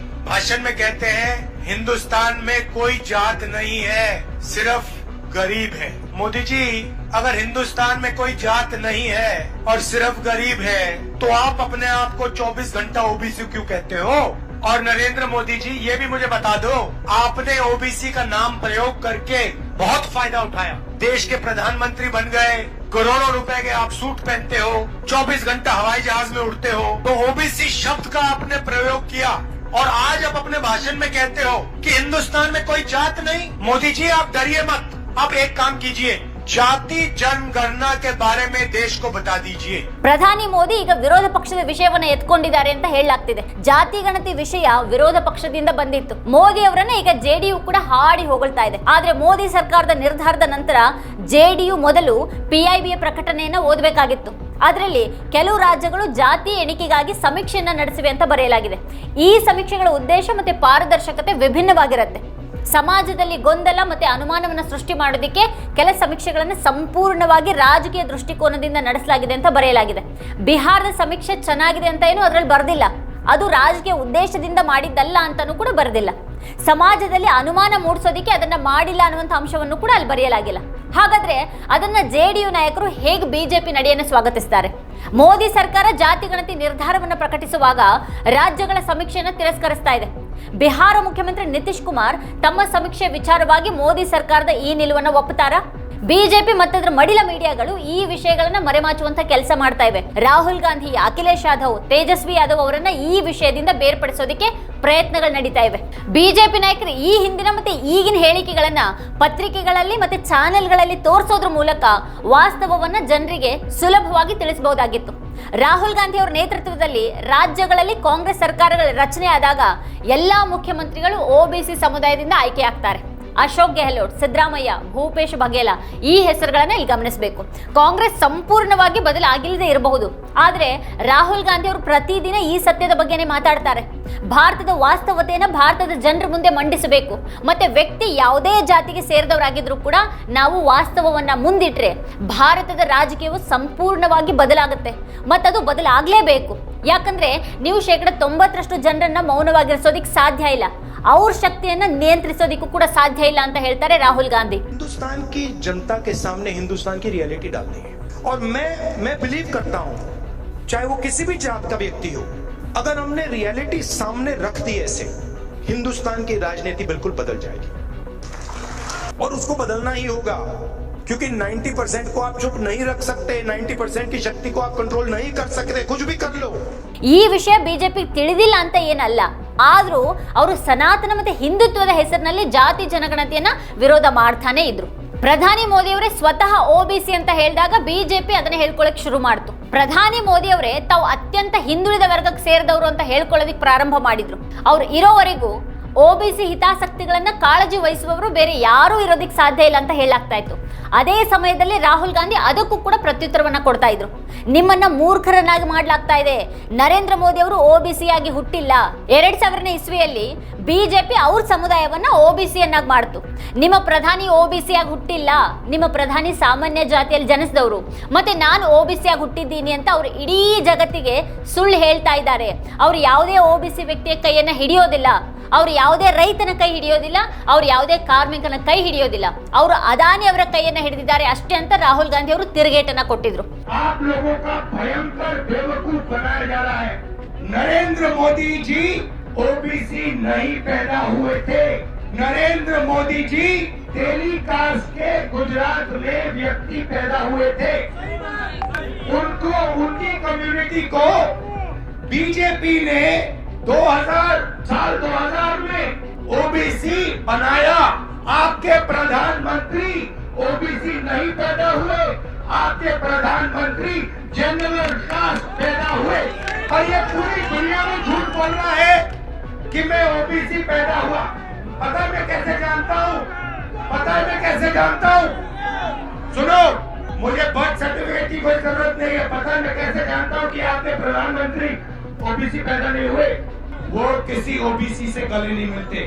भाषण में कहते हैं हिंदुस्तान में कोई जात नहीं है, सिर्फ गरीब है। मोदी जी, अगर हिंदुस्तान में कोई जात नहीं है और सिर्फ गरीब है तो आप अपने आप को 24 घंटा OBC क्यों कहते हो? और नरेंद्र मोदी जी, ये भी मुझे बता दो, आपने OBC का नाम प्रयोग करके बहुत फायदा उठाया, देश के प्रधानमंत्री बन गए, करोड़ों रुपए के आप सूट पहनते हो, 24 घंटा हवाई जहाज में उड़ते हो, तो OBC शब्द का आपने प्रयोग किया और आज आप अपने भाषण में कहते हो कि हिंदुस्तान में कोई जात नहीं। मोदी जी, आप डरिए मत, आप एक काम कीजिए, ಜಾತಿ ಜನಗಣನಾ के बारे में देश को बता दीजिए. ಪ್ರಧಾನಿ ಮೋದಿ ಈಗ ವಿರೋಧ ಪಕ್ಷದ ವಿಷಯವನ್ನ ಎತ್ಕೊಂಡಿದ್ದಾರೆ ಅಂತ ಹೇಳಲಾಗ್ತಿದೆ. ಜಾತಿ ಗಣತಿ ವಿಷಯ ವಿರೋಧ ಪಕ್ಷದಿಂದ ಬಂದಿತ್ತು. ಮೋದಿ ಅವರನ್ನ ಈಗ JDU ಕೂಡ ಹಾಡಿ ಹೊಗಳ್ತಾ ಇದೆ. ಆದ್ರೆ ಮೋದಿ ಸರ್ಕಾರದ ನಿರ್ಧಾರದ ನಂತರ JDU ಮೊದಲು PIBಯ ಪ್ರಕಟಣೆಯನ್ನ ಓದಬೇಕಾಗಿತ್ತು. ಅದರಲ್ಲಿ ಕೆಲವು ರಾಜ್ಯಗಳು ಜಾತಿ ಎಣಿಕೆಗಾಗಿ ಸಮೀಕ್ಷೆಯನ್ನ ನಡೆಸಿವೆ ಅಂತ ಬರೆಯಲಾಗಿದೆ. ಈ ಸಮೀಕ್ಷೆಗಳ ಉದ್ದೇಶ ಮತ್ತೆ ಪಾರದರ್ಶಕತೆ ವಿಭಿನ್ನವಾಗಿರುತ್ತೆ. ಸಮಾಜದಲ್ಲಿ ಗೊಂದಲ ಮತ್ತೆ ಅನುಮಾನವನ್ನು ಸೃಷ್ಟಿ ಮಾಡೋದಕ್ಕೆ ಕೆಲ ಸಮೀಕ್ಷೆಗಳನ್ನು ಸಂಪೂರ್ಣವಾಗಿ ರಾಜಕೀಯ ದೃಷ್ಟಿಕೋನದಿಂದ ನಡೆಸಲಾಗಿದೆ ಅಂತ ಬರೆಯಲಾಗಿದೆ. ಬಿಹಾರದ ಸಮೀಕ್ಷೆ ಚೆನ್ನಾಗಿದೆ ಅಂತ ಏನು ಅದರಲ್ಲಿ ಬರೆದಿಲ್ಲ. ಅದು ರಾಜಕೀಯ ಉದ್ದೇಶದಿಂದ ಮಾಡಿದ್ದಲ್ಲ ಅಂತಾನೂ ಕೂಡ ಬರೆದಿಲ್ಲ. ಸಮಾಜದಲ್ಲಿ ಅನುಮಾನ ಮೂಡಿಸೋದಕ್ಕೆ ಅದನ್ನ ಮಾಡಿಲ್ಲ ಅನ್ನುವಂಥ ಅಂಶವನ್ನು ಕೂಡ ಅಲ್ಲಿ ಬರೆಯಲಾಗಿಲ್ಲ. ಹಾಗಾದ್ರೆ ಅದನ್ನ JDU ನಾಯಕರು ಹೇಗೆ ಬಿಜೆಪಿ ನಡೆಯನ್ನು ಸ್ವಾಗತಿಸ್ತಾರೆ? ಮೋದಿ ಸರ್ಕಾರ ಜಾತಿ ಗಣತಿ ನಿರ್ಧಾರವನ್ನು ಪ್ರಕಟಿಸುವಾಗ ರಾಜ್ಯಗಳ ಸಮೀಕ್ಷೆಯನ್ನು ತಿರಸ್ಕರಿಸ್ತಾ ಇದೆ. ಬಿಹಾರ ಮುಖ್ಯಮಂತ್ರಿ ನಿತೀಶ್ ಕುಮಾರ್ ತಮ್ಮ ಸಮೀಕ್ಷೆ ವಿಚಾರವಾಗಿ ಮೋದಿ ಸರ್ಕಾರದ ಈ ನಿಲುವನ್ನು ಒಪ್ಪುತ್ತಾರಾ? ಬಿಜೆಪಿ ಮತ್ತದರ ಮಡಿಲ ಮೀಡಿಯಾಗಳು ಈ ವಿಷಯಗಳನ್ನ ಮರೆಮಾಚುವಂತ ಕೆಲಸ ಮಾಡ್ತಾ ಇವೆ. ರಾಹುಲ್ ಗಾಂಧಿ, ಅಖಿಲೇಶ್ ಯಾದವ್, ತೇಜಸ್ವಿ ಯಾದವ್ ಅವರನ್ನ ಈ ವಿಷಯದಿಂದ ಬೇರ್ಪಡಿಸೋದಕ್ಕೆ ಪ್ರಯತ್ನಗಳು ನಡೀತಾ ಇವೆ. ಬಿಜೆಪಿ ನಾಯಕರು ಈ ಹಿಂದಿನ ಮತ್ತೆ ಈಗಿನ ಹೇಳಿಕೆಗಳನ್ನ ಪತ್ರಿಕೆಗಳಲ್ಲಿ ಮತ್ತೆ ಚಾನೆಲ್ಗಳಲ್ಲಿ ತೋರಿಸೋದ್ರ ಮೂಲಕ ವಾಸ್ತವವನ್ನ ಜನರಿಗೆ ಸುಲಭವಾಗಿ ತಿಳಿಸಬಹುದಾಗಿತ್ತು. ರಾಹುಲ್ ಗಾಂಧಿ ಅವರ ನೇತೃತ್ವದಲ್ಲಿ ರಾಜ್ಯಗಳಲ್ಲಿ ಕಾಂಗ್ರೆಸ್ ಸರ್ಕಾರಗಳ ರಚನೆ ಆದಾಗ ಎಲ್ಲಾ ಮುಖ್ಯಮಂತ್ರಿಗಳು OBC ಸಮುದಾಯದಿಂದ ಆಯ್ಕೆಯಾಗ್ತಾರೆ. ಅಶೋಕ್ ಗೆಹ್ಲೋಟ್, ಸಿದ್ದರಾಮಯ್ಯ, ಭೂಪೇಶ್ ಬಘೇಲ ಈ ಹೆಸರುಗಳನ್ನ ಇಲ್ಲಿ ಗಮನಿಸಬೇಕು. ಕಾಂಗ್ರೆಸ್ ಸಂಪೂರ್ಣವಾಗಿ ಬದಲಾಗಿಲ್ಲದೆ ಇರಬಹುದು, ಆದರೆ ರಾಹುಲ್ ಗಾಂಧಿ ಅವರು ಪ್ರತಿದಿನ ಈ ಸತ್ಯದ ಬಗ್ಗೆನೇ ಮಾತಾಡ್ತಾರೆ. ಭಾರತದ ವಾಸ್ತವತೆಯನ್ನು ಭಾರತದ ಜನರ ಮುಂದೆ ಮಂಡಿಸಬೇಕು. ಮತ್ತೆ ವ್ಯಕ್ತಿ ಯಾವುದೇ ಜಾತಿಗೆ ಸೇರಿದವರಾಗಿದ್ರು ಕೂಡ ನಾವು ವಾಸ್ತವವನ್ನ ಮುಂದಿಟ್ರೆ ಭಾರತದ ರಾಜಕೀಯವು ಸಂಪೂರ್ಣವಾಗಿ ಬದಲಾಗುತ್ತೆ. ಮತ್ತದು ಬದಲಾಗಲೇಬೇಕು. ಯಾಕಂದ್ರೆ ನೀವು 90% ಜನರನ್ನ ಮೌನವಾಗಿರಿಸೋದಿಕ್ ಸಾಧ್ಯ ಇಲ್ಲ, ಅವ್ರ ಶಕ್ತಿಯನ್ನ ನಿಯಂತ್ರಿಸೋದಿಕ್ಕೂ ಕೂಡ ಸಾಧ್ಯ ಇಲ್ಲ ಅಂತ ಹೇಳ್ತಾರೆ ರಾಹುಲ್ ಗಾಂಧಿ. हिंदुस्तान की जनता के सामने हिंदुस्तान की रियलिटी डालनी है और मैं बिलीव करता हूं चाहे वो किसी भी जात का व्यक्ति हो, अगर हमने रियलिटी सामने रख दी ऐसे, हिंदुस्तान की राजनीति बिल्कुल बदल जाएगी और उसको बदलना ही होगा, क्योंकि 90% को आप चुप नहीं रख सकते, 90% की शक्ति को आप कंट्रोल नहीं कर सकते, कुछ भी कर लो. ಈ ವಿಷಯ ಬಿಜೆಪಿ ತಿಳಿದಿಲ್ಲ ಅಂತ ಏನಲ್ಲ, ಆದ್ರೂ ಅವರು ಸನಾತನ ಮತ್ತೆ ಹಿಂದುತ್ವದ ಹೆಸರಿನಲ್ಲಿ ಜಾತಿ ಜನಗಣತಿಯನ್ನ ವಿರೋಧ ಮಾಡ್ತಾನೆ ಇದ್ರು. ಪ್ರಧಾನಿ ಮೋದಿ ಅವರೇ ಸ್ವತಃ OBC ಅಂತ ಹೇಳಿದಾಗ ಬಿಜೆಪಿ ಅದನ್ನ ಹೇಳ್ಕೊಳ್ಳಕ್ ಶುರು ಮಾಡ್ತು. ಪ್ರಧಾನಿ ಮೋದಿ ಅವರೇ ತಾವು ಅತ್ಯಂತ ಹಿಂದುಳಿದ ವರ್ಗಕ್ಕೆ ಸೇರಿದವರು ಅಂತ ಹೇಳ್ಕೊಳ್ಳೋದಿಕ್ ಪ್ರಾರಂಭ ಮಾಡಿದ್ರು. ಅವ್ರು ಇರೋವರೆಗೂ OBC ಹಿತಾಸಕ್ತಿಗಳನ್ನ ಕಾಳಜಿ ವಹಿಸುವವರು ಬೇರೆ ಯಾರೂ ಇರೋದಿಕ್ ಸಾಧ್ಯ ಇಲ್ಲ ಅಂತ ಹೇಳಲಾಗ್ತಾ ಇತ್ತು. ಅದೇ ಸಮಯದಲ್ಲಿ ರಾಹುಲ್ ಗಾಂಧಿ ಅದಕ್ಕೂ ಕೂಡ ಪ್ರತ್ಯುತ್ತರವನ್ನ ಕೊಡ್ತಾ ಇದ್ರು. ನಿಮ್ಮನ್ನ ಮೂರ್ಖರನ್ನಾಗಿ ಮಾಡ್ಲಾಗ್ತಾ ಇದೆ, ನರೇಂದ್ರ ಮೋದಿ ಅವರು OBC ಆಗಿ ಹುಟ್ಟಿಲ್ಲ. 2000ನೇ ಇಸ್ವಿಯಲ್ಲಿ ಬಿಜೆಪಿ ಅವ್ರ ಸಮುದಾಯವನ್ನ OBC ಯನ್ನಾಗಿ ಮಾಡ್ತು. ನಿಮ್ಮ ಪ್ರಧಾನಿ OBC ಆಗಿ ಹುಟ್ಟಿಲ್ಲ, ನಿಮ್ಮ ಪ್ರಧಾನಿ ಸಾಮಾನ್ಯ ಜಾತಿಯಲ್ಲಿ ಜನಿಸಿದವರು, ಮತ್ತೆ ನಾನು OBC ಆಗಿ ಹುಟ್ಟಿದ್ದೀನಿ ಅಂತ ಅವ್ರು ಇಡೀ ಜಗತ್ತಿಗೆ ಸುಳ್ಳು ಹೇಳ್ತಾ ಇದ್ದಾರೆ. ಅವ್ರು ಯಾವುದೇ OBC ವ್ಯಕ್ತಿಯ ಕೈಯನ್ನ ಹಿಡಿಯೋದಿಲ್ಲ, ಅವ್ರು ಯಾವುದೇ ರೈತನ ಕೈ ಹಿಡಿಯೋದಿಲ್ಲ, ಅವ್ರು ಯಾವುದೇ ಕಾರ್ಮಿಕನ ಕೈ ಹಿಡಿಯೋದಿಲ್ಲ, ಅವರು ಅದಾನಿ ಅವರ ಕೈಯನ್ನ ಹಿಡಿದಿದ್ದಾರೆ ಅಷ್ಟೇ ಅಂತ ರಾಹುಲ್ ಗಾಂಧಿ ಅವರು ತಿರುಗೇಟನ್ನ ಕೊಟ್ಟಿದ್ರು. आप लोगों का भयंकर बेवकूफ बनाया जा रहा है. नरेंद्र मोदी जी OBC नहीं पैदा हुए थे. नरेंद्र मोदी जी टेलीकास्ट के गुजरात में व्यक्ति पैदा हुए थे. उनको, उनकी कम्युनिटी को बीजेपी ने 2000 में OBC बनाया. आपके प्रधानमंत्री OBC नहीं पैदा हुए, आपके प्रधानमंत्री जनरल कास्ट पैदा हुए. और ये पूरी दुनिया में झूठ बोल रहा है कि मैं OBC पैदा हुआ. पता है मैं कैसे जानता हूँ? पता है मैं कैसे जानता हूँ? सुनो, मुझे बर्थ सर्टिफिकेट की कोई जरूरत नहीं है. पता है मैं कैसे जानता हूँ कि आपके प्रधानमंत्री OBC पैदा नहीं हुए? वो किसी OBC से गले नहीं मिलते,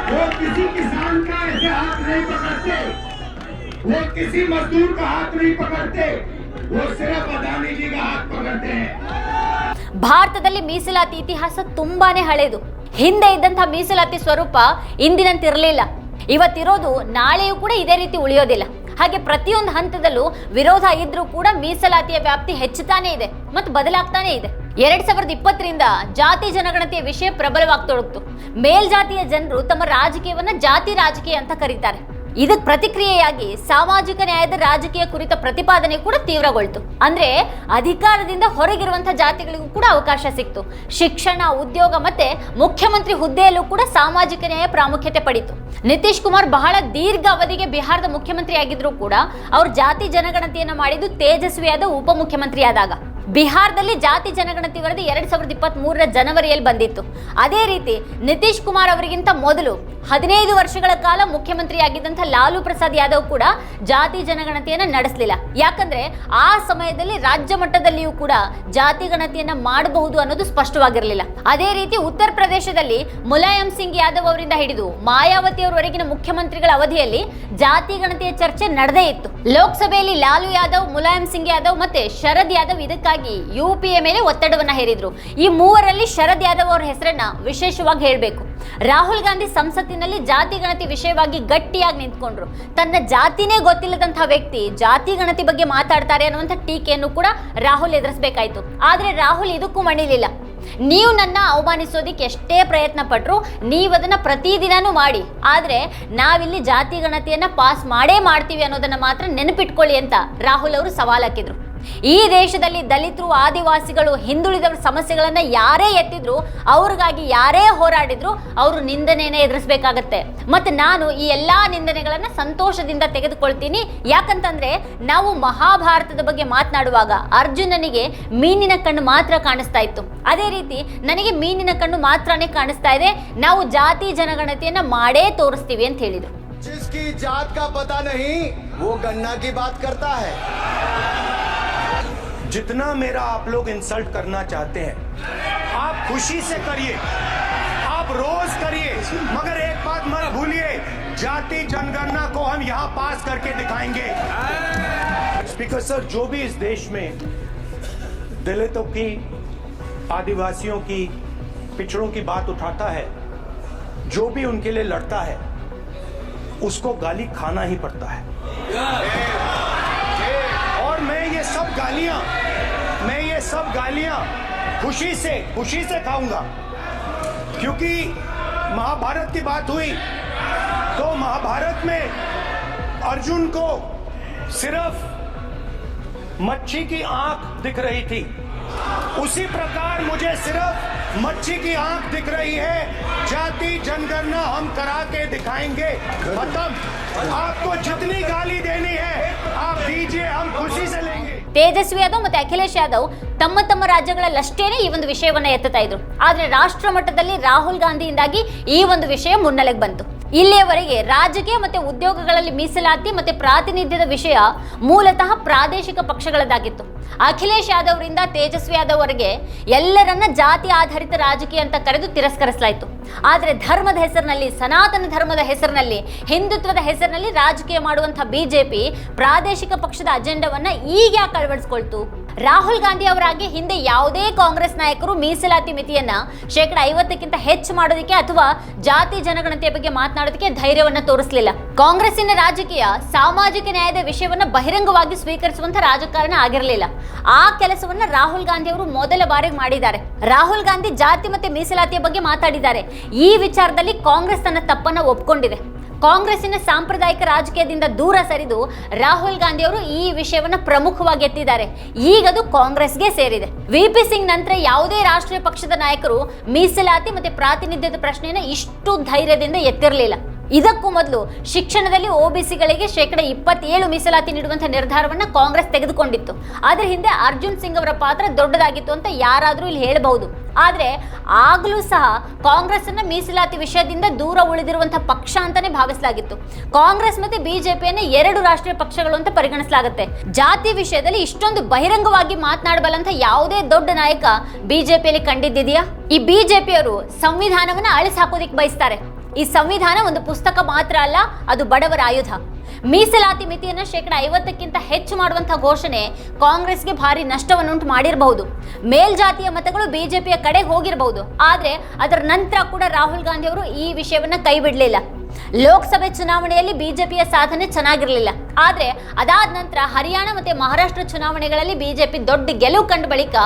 वो किसी किसान का ऐसे हाथ नहीं पकड़ते, वो किसी मजदूर का हाथ नहीं पकड़ते, वो सिर्फ अदानी जी का हाथ पकड़ते हैं. ಭಾರತದಲ್ಲಿ ಮೀಸಲಾತಿ ಇತಿಹಾಸ ತುಂಬಾನೇ ಹಳೆಯದು. ಹಿಂದೆ ಇದ್ದಂತಹ ಮೀಸಲಾತಿ ಸ್ವರೂಪ ಇಂದಿನಂತಿರಲಿಲ್ಲ. ಇವತ್ತಿರೋದು ನಾಳೆಯೂ ಕೂಡ ಇದೇ ರೀತಿ ಉಳಿಯೋದಿಲ್ಲ. ಹಾಗೆ ಪ್ರತಿಯೊಂದು ಹಂತದಲ್ಲೂ ವಿರೋಧ ಇದ್ರೂ ಕೂಡ ಮೀಸಲಾತಿಯ ವ್ಯಾಪ್ತಿ ಹೆಚ್ಚುತ್ತಾನೆ ಇದೆ ಮತ್ತು ಬದಲಾಗ್ತಾನೆ ಇದೆ. 2020ರಿಂದ ಜಾತಿ ಜನಗಣತಿಯ ವಿಷಯ ಪ್ರಬಲವಾಗ್ತೊಡಗ್ತು. ಮೇಲ್ಜಾತಿಯ ಜನರು ತಮ್ಮ ರಾಜಕೀಯವನ್ನ ಜಾತಿ ರಾಜಕೀಯ ಅಂತ ಕರೀತಾರೆ. ಇದಕ್ಕೆ ಪ್ರತಿಕ್ರಿಯೆಯಾಗಿ ಸಾಮಾಜಿಕ ನ್ಯಾಯದ ರಾಜಕೀಯ ಕುರಿತ ಪ್ರತಿಪಾದನೆ ಕೂಡ ತೀವ್ರಗೊಳ್ತು. ಅಂದ್ರೆ ಅಧಿಕಾರದಿಂದ ಹೊರಗಿರುವಂತಹ ಜಾತಿಗಳಿಗೂ ಕೂಡ ಅವಕಾಶ ಸಿಕ್ತು. ಶಿಕ್ಷಣ, ಉದ್ಯೋಗ ಮತ್ತೆ ಮುಖ್ಯಮಂತ್ರಿ ಹುದ್ದೆಯಲ್ಲೂ ಕೂಡ ಸಾಮಾಜಿಕ ನ್ಯಾಯ ಪ್ರಾಮುಖ್ಯತೆ ಪಡಿತು. ನಿತೀಶ್ ಕುಮಾರ್ ಬಹಳ ದೀರ್ಘ ಅವಧಿಗೆ ಬಿಹಾರದ ಮುಖ್ಯಮಂತ್ರಿ ಆಗಿದ್ರು ಕೂಡ ಅವ್ರು ಜಾತಿ ಜನಗಣತಿಯನ್ನ ಮಾಡಿದ್ದು ತೇಜಸ್ವಿಯಾದ ಉಪಮುಖ್ಯಮಂತ್ರಿ ಆದಾಗ. ಬಿಹಾರದಲ್ಲಿ ಜಾತಿ ಜನಗಣತಿ ವರದಿ 2023ರ ಜನವರಿಯಲ್ಲಿ ಬಂದಿತ್ತು. ಅದೇ ರೀತಿ ನಿತೀಶ್ ಕುಮಾರ್ ಅವರಿಗಿಂತ ಮೊದಲು 15 ವರ್ಷಗಳ ಕಾಲ ಮುಖ್ಯಮಂತ್ರಿಯಾಗಿದ್ದಂಥ ಲಾಲು ಪ್ರಸಾದ್ ಯಾದವ್ ಕೂಡ ಜಾತಿ ಜನಗಣತಿಯನ್ನ ನಡೆಸಲಿಲ್ಲ. ಯಾಕಂದ್ರೆ ಆ ಸಮಯದಲ್ಲಿ ರಾಜ್ಯ ಮಟ್ಟದಲ್ಲಿಯೂ ಕೂಡ ಜಾತಿ ಗಣತಿಯನ್ನ ಮಾಡಬಹುದು ಅನ್ನೋದು ಸ್ಪಷ್ಟವಾಗಿರಲಿಲ್ಲ. ಅದೇ ರೀತಿ ಉತ್ತರ ಪ್ರದೇಶದಲ್ಲಿ ಮುಲಾಯಂ ಸಿಂಗ್ ಯಾದವ್ ಅವರಿಂದ ಹಿಡಿದು ಮಾಯಾವತಿ ಅವರವರೆಗಿನ ಮುಖ್ಯಮಂತ್ರಿಗಳ ಅವಧಿಯಲ್ಲಿ ಜಾತಿ ಗಣತಿಯ ಚರ್ಚೆ ನಡೆದೇ ಇತ್ತು. ಲೋಕಸಭೆಯಲ್ಲಿ ಲಾಲು ಯಾದವ್, ಮುಲಾಯಂ ಸಿಂಗ್ ಯಾದವ್ ಮತ್ತೆ ಶರದ್ ಯಾದವ್ ಇದಕ್ಕಾಗಿ ಯುಪಿಎ ಮೇಲೆ ಒತ್ತಡವನ್ನ ಹೇರಿದ್ರು. ಈ ಮೂವರಲ್ಲಿ ಶರದ್ ಯಾದವ್ ಅವರ ಹೆಸರನ್ನ ವಿಶೇಷವಾಗಿ ಹೇಳಬೇಕು. ರಾಹುಲ್ ಗಾಂಧಿ ಸಂಸತ್ತಿನಲ್ಲಿ ಜಾತಿ ಗಣತಿ ವಿಷಯವಾಗಿ ಗಟ್ಟಿಯಾಗಿ ನಿಂತ್ಕೊಂಡ್ರು. ತನ್ನ ಜಾತಿನೇ ಗೊತ್ತಿಲ್ಲದಂತಹ ವ್ಯಕ್ತಿ ಜಾತಿ ಗಣತಿ ಬಗ್ಗೆ ಮಾತಾಡ್ತಾರೆ ಅನ್ನುವಂಥ ಟೀಕೆಯನ್ನು ಕೂಡ ರಾಹುಲ್ ಎದುರಿಸಬೇಕಾಯ್ತು. ಆದ್ರೆ ರಾಹುಲ್ ಇದಕ್ಕೂ ಮಣಿಲಿಲ್ಲ. ನೀವು ನನ್ನ ಅವಮಾನಿಸೋದಿಕ್ಕೆ ಎಷ್ಟೇ ಪ್ರಯತ್ನ ಪಟ್ಟರು, ನೀವು ಅದನ್ನ ಪ್ರತಿದಿನನೂ ಮಾಡಿ, ಆದ್ರೆ ನಾವಿಲ್ಲಿ ಜಾತಿ ಗಣತಿಯನ್ನ ಪಾಸ್ ಮಾಡೇ ಮಾಡ್ತೀವಿ ಅನ್ನೋದನ್ನ ಮಾತ್ರ ನೆನಪಿಟ್ಕೊಳ್ಳಿ ಅಂತ ರಾಹುಲ್ ಅವರು ಸವಾಲ್ ಹಾಕಿದ್ರು. ಈ ದೇಶದಲ್ಲಿ ದಲಿತರು, ಆದಿವಾಸಿಗಳು, ಹಿಂದುಳಿದವರ ಸಮಸ್ಯೆಗಳನ್ನ ಯಾರೇ ಎತ್ತಿದ್ರು, ಅವ್ರಿಗಾಗಿ ಯಾರೇ ಹೋರಾಡಿದ್ರು ಅವರು ನಿಂದನೆಯನ್ನ ಎದುರಿಸಬೇಕಾಗತ್ತೆ. ಮತ್ತೆ ನಾನು ಈ ಎಲ್ಲಾ ನಿಂದನೆಗಳನ್ನ ಸಂತೋಷದಿಂದ ತೆಗೆದುಕೊಳ್ತೀನಿ. ಯಾಕಂತಂದ್ರೆ ನಾವು ಮಹಾಭಾರತದ ಬಗ್ಗೆ ಮಾತನಾಡುವಾಗ ಅರ್ಜುನನಿಗೆ ಮೀನಿನ ಕಣ್ಣು ಮಾತ್ರ ಕಾಣಿಸ್ತಾ ಇತ್ತು, ಅದೇ ರೀತಿ ನನಗೆ ಮೀನಿನ ಕಣ್ಣು ಮಾತ್ರನೇ ಕಾಣಿಸ್ತಾ ಇದೆ. ನಾವು ಜಾತಿ ಜನಗಣತಿಯನ್ನ ಮಾಡೇ ತೋರಿಸ್ತೀವಿ ಅಂತ ಹೇಳಿದ್ರು. जिसकी जात का पता नहीं वो गन्ना की बात करता है। जितना मेरा आप लोग इंसल्ट करना चाहते हैं आप खुशी से करिए, आप रोज करिए, मगर एक बात मत भूलिए, जाति जनगणना को हम यहां पास करके दिखाएंगे। स्पीकर सर, जो भी इस देश में दलितों की, आदिवासियों की, पिछड़ों की बात उठाता है, जो भी उनके लिए लड़ता है, उसको गाली खाना ही पड़ता है। और मैं ये सब गालियां खुशी से खाऊंगा, क्योंकि महाभारत की बात हुई तो महाभारत में अर्जुन को सिर्फ मच्छी की आंख दिख रही थी, उसी प्रकार मुझे सिर्फ मच्छी की आंख दिख रही है। जाति जनगणना हम करा के दिखाएंगे। खत्म। आपको जितनी गाली देनी है आप दीजिए, हम खुशी से लेंगे। ತೇಜಸ್ವಿ ಯಾದವ್ ಮತ್ತೆ ಅಖಿಲೇಶ್ ಯಾದವ್ ತಮ್ಮ ತಮ್ಮ ರಾಜ್ಯಗಳಲ್ಲಷ್ಟೇನೆ ಈ ಒಂದು ವಿಷಯವನ್ನ ಎತ್ತುತ್ತಾ ಇದ್ರು. ಆದ್ರೆ ರಾಷ್ಟ್ರ ಮಟ್ಟದಲ್ಲಿ ರಾಹುಲ್ ಗಾಂಧಿಯಿಂದಾಗಿ ಈ ಒಂದು ವಿಷಯ ಮುನ್ನೆಲೆಗೆ ಬಂತು. ಇಲ್ಲಿಯವರೆಗೆ ರಾಜಕೀಯ ಮತ್ತೆ ಉದ್ಯೋಗಗಳಲ್ಲಿ ಮೀಸಲಾತಿ ಮತ್ತೆ ಪ್ರಾತಿನಿಧ್ಯದ ವಿಷಯ ಮೂಲತಃ ಪ್ರಾದೇಶಿಕ ಪಕ್ಷಗಳದ್ದಾಗಿತ್ತು. ಅಖಿಲೇಶ್ ಯಾದವ್ ಅವರಿಂದ ತೇಜಸ್ವಿ ಯಾದವ್ ಅವರಿಗೆ ಎಲ್ಲರನ್ನ ಜಾತಿ ಆಧಾರಿತ ರಾಜಕೀಯ ಅಂತ ಕರೆದು ತಿರಸ್ಕರಿಸಲಾಯಿತು. ಆದ್ರೆ ಧರ್ಮದ ಹೆಸರಿನಲ್ಲಿ, ಸನಾತನ ಧರ್ಮದ ಹೆಸರಿನಲ್ಲಿ, ಹಿಂದುತ್ವದ ಹೆಸರಿನಲ್ಲಿ ರಾಜಕೀಯ ಮಾಡುವಂತಹ ಬಿಜೆಪಿ ಪ್ರಾದೇಶಿಕ ಪಕ್ಷದ ಅಜೆಂಡವನ್ನ ಈಗ ಯಾಕೆ ಅಳವಡಿಸಿಕೊಳ್ತು? ರಾಹುಲ್ ಗಾಂಧಿ ಅವರಾಗಿ ಹಿಂದೆ ಯಾವುದೇ ಕಾಂಗ್ರೆಸ್ ನಾಯಕರು ಮೀಸಲಾತಿ ಮಿತಿಯನ್ನ 50% ಹೆಚ್ಚು ಮಾಡೋದಕ್ಕೆ ಅಥವಾ ಜಾತಿ ಜನಗಣತಿಯ ಬಗ್ಗೆ ಮಾತನಾಡೋದಕ್ಕೆ ಧೈರ್ಯವನ್ನ ತೋರಿಸಲಿಲ್ಲ. ಕಾಂಗ್ರೆಸ್ಸಿನ ರಾಜಕೀಯ ಸಾಮಾಜಿಕ ನ್ಯಾಯದ ವಿಷಯವನ್ನ ಬಹಿರಂಗವಾಗಿ ಸ್ವೀಕರಿಸುವಂತ ರಾಜಕಾರಣ ಆಗಿರಲಿಲ್ಲ. ಆ ಕೆಲಸವನ್ನ ರಾಹುಲ್ ಗಾಂಧಿ ಅವರು ಮೊದಲ ಬಾರಿಗೆ ಮಾಡಿದ್ದಾರೆ. ರಾಹುಲ್ ಗಾಂಧಿ ಜಾತಿ ಮತ್ತೆ ಮೀಸಲಾತಿಯ ಬಗ್ಗೆ ಮಾತಾಡಿದ್ದಾರೆ. ಈ ವಿಚಾರದಲ್ಲಿ ಕಾಂಗ್ರೆಸ್ ತನ್ನ ತಪ್ಪನ್ನ ಒಪ್ಕೊಂಡಿದೆ. ಕಾಂಗ್ರೆಸ್ಸಿನ ಸಾಂಪ್ರದಾಯಿಕ ರಾಜಕೀಯದಿಂದ ದೂರ ಸರಿದು ರಾಹುಲ್ ಗಾಂಧಿ ಅವರು ಈ ವಿಷಯವನ್ನ ಪ್ರಮುಖವಾಗಿ ಎತ್ತಿದ್ದಾರೆ. ಈಗದು ಕಾಂಗ್ರೆಸ್ಗೆ ಸೇರಿದೆ. ವಿಪಿ ಸಿಂಗ್ ನಂತರ ಯಾವುದೇ ರಾಷ್ಟ್ರೀಯ ಪಕ್ಷದ ನಾಯಕರು ಮೀಸಲಾತಿ ಮತ್ತೆ ಪ್ರಾತಿನಿಧ್ಯದ ಪ್ರಶ್ನೆಯನ್ನ ಇಷ್ಟು ಧೈರ್ಯದಿಂದ ಎತ್ತಿರಲಿಲ್ಲ. ಇದಕ್ಕೂ ಮೊದಲು ಶಿಕ್ಷಣದಲ್ಲಿ ಒಬಿಸಿಗಳಿಗೆ 27% ಮೀಸಲಾತಿ ನೀಡುವಂತಹ ನಿರ್ಧಾರವನ್ನ ಕಾಂಗ್ರೆಸ್ ತೆಗೆದುಕೊಂಡಿತ್ತು. ಅದರ ಹಿಂದೆ ಅರ್ಜುನ್ ಸಿಂಗ್ ಅವರ ಪಾತ್ರ ದೊಡ್ಡದಾಗಿತ್ತು ಅಂತ ಯಾರಾದರೂ ಇಲ್ಲಿ ಹೇಳಬಹುದು. ಆದ್ರೆ ಆಗಲೂ ಸಹ ಕಾಂಗ್ರೆಸ್ ಅನ್ನ ಮೀಸಲಾತಿ ವಿಷಯದಿಂದ ದೂರ ಉಳಿದಿರುವಂತಹ ಪಕ್ಷ ಅಂತಾನೆ ಭಾವಿಸಲಾಗಿತ್ತು. ಕಾಂಗ್ರೆಸ್ ಮತ್ತೆ ಬಿಜೆಪಿಯನ್ನ 2 ರಾಷ್ಟ್ರೀಯ ಪಕ್ಷಗಳು ಅಂತ ಪರಿಗಣಿಸಲಾಗುತ್ತೆ. ಜಾತಿ ವಿಷಯದಲ್ಲಿ ಇಷ್ಟೊಂದು ಬಹಿರಂಗವಾಗಿ ಮಾತನಾಡಬಲ್ಲಂತ ಯಾವುದೇ ದೊಡ್ಡ ನಾಯಕ ಬಿಜೆಪಿಯಲ್ಲಿ ಕಂಡಿದ್ದಿದೆಯಾ? ಈ ಬಿಜೆಪಿಯವರು ಸಂವಿಧಾನವನ್ನ ಅಳಿಸಿ ಹಾಕೋದಿಕ್ಕೆ ಬಯಸ್ತಾರೆ. ಈ ಸಂವಿಧಾನ ಒಂದು ಪುಸ್ತಕ ಮಾತ್ರ ಅಲ್ಲ, ಅದು ಬಡವರ ಆಯುಧ. ಮೀಸಲಾತಿ ಮಿತಿಯನ್ನು 50% ಹೆಚ್ಚು ಮಾಡುವಂತಹ ಘೋಷಣೆ ಕಾಂಗ್ರೆಸ್ಗೆ ಭಾರಿ ನಷ್ಟವನ್ನುಂಟು ಮಾಡಿರಬಹುದು. ಮೇಲ್ಜಾತಿಯ ಮತಗಳು ಬಿಜೆಪಿಯ ಕಡೆ ಹೋಗಿರಬಹುದು. ಆದ್ರೆ ಅದರ ನಂತರ ಕೂಡ ರಾಹುಲ್ ಗಾಂಧಿ ಅವರು ಈ ವಿಷಯವನ್ನ ಕೈ ಬಿಡಲಿಲ್ಲ. ಲೋಕಸಭೆ ಚುನಾವಣೆಯಲ್ಲಿ ಬಿಜೆಪಿಯ ಸಾಧನೆ ಚೆನ್ನಾಗಿರಲಿಲ್ಲ. ಆದ್ರೆ ಅದಾದ ನಂತರ ಹರಿಯಾಣ ಮತ್ತೆ ಮಹಾರಾಷ್ಟ್ರ ಚುನಾವಣೆಗಳಲ್ಲಿ ಬಿಜೆಪಿ ದೊಡ್ಡ ಗೆಲುವು ಕಂಡ ಬಳಿಕ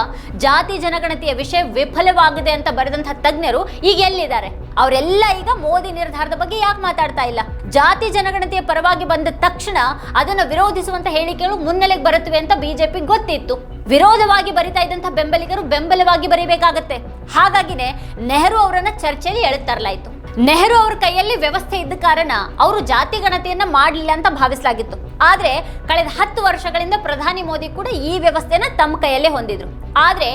ಜಾತಿ ಜನಗಣತಿಯ ವಿಷಯ ವಿಫಲವಾಗಿದೆ ಅಂತ ಬರೆದಂತಹ ತಜ್ಞರು ಈಗ ಎಲ್ಲಿದ್ದಾರೆ? ಅವರೆಲ್ಲ ಈಗ ಮೋದಿ ನಿರ್ಧಾರದ ಬಗ್ಗೆ ಯಾಕೆ ಮಾತಾಡ್ತಾ ಇಲ್ಲ? ಜಾತಿ ಜನಗಣತಿಯ ಪರವಾಗಿ ಬಂದ ತಕ್ಷಣ ಅದನ್ನು ವಿರೋಧಿಸುವಂತ ಹೇಳಿಕೆಗಳು ಮುನ್ನೆಲೆಗೆ ಬರುತ್ತವೆ ಅಂತ ಬಿಜೆಪಿ ಗೊತ್ತಿತ್ತು. ವಿರೋಧವಾಗಿ ಬರಿತಾ ಇದ್ದಂತಹ ಬೆಂಬಲಿಗರು ಬೆಂಬಲವಾಗಿ ಬರೀಬೇಕಾಗತ್ತೆ. ಹಾಗಾಗಿನೇ ನೆಹರು ಅವರನ್ನ ಚರ್ಚೆಯಲ್ಲಿ ಎಳೆತರಲಾಯಿತು. ನೆಹರು ಅವರ ಕೈಯಲ್ಲಿ ವ್ಯವಸ್ಥೆ ಇದ್ದ ಕಾರಣ ಅವರು ಜಾತಿ ಗಣತಿಯನ್ನ ಮಾಡಲಿಲ್ಲ ಅಂತ ಭಾವಿಸಲಾಗಿತ್ತು. ಆದ್ರೆ ಕಳೆದ 10 ವರ್ಷಗಳಿಂದ ಪ್ರಧಾನಿ ಮೋದಿ ಕೂಡ ಈ ವ್ಯವಸ್ಥೆಯನ್ನ ತಮ್ಮ ಕೈಯಲ್ಲೇ ಹೊಂದಿದ್ರು. ಆದ್ರೆ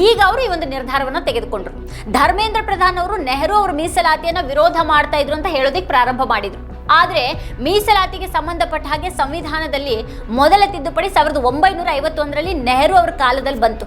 ಈಗ ಅವರು ಈ ಒಂದು ನಿರ್ಧಾರವನ್ನ ತೆಗೆದುಕೊಂಡ್ರು. ಧರ್ಮೇಂದ್ರ ಪ್ರಧಾನ್ ಅವರು ನೆಹರು ಅವರ ಮೀಸಲಾತಿಯನ್ನ ವಿರೋಧ ಮಾಡ್ತಾ ಇದ್ರು ಅಂತ ಹೇಳೋದಿಕ್ ಪ್ರಾರಂಭ ಮಾಡಿದ್ರು. ಆದ್ರೆ ಮೀಸಲಾತಿಗೆ ಸಂಬಂಧಪಟ್ಟ ಹಾಗೆ ಸಂವಿಧಾನದಲ್ಲಿ ಮೊದಲ ತಿದ್ದುಪಡಿ 1951ರಲ್ಲಿ ನೆಹರು ಅವರ ಕಾಲದಲ್ಲಿ ಬಂತು.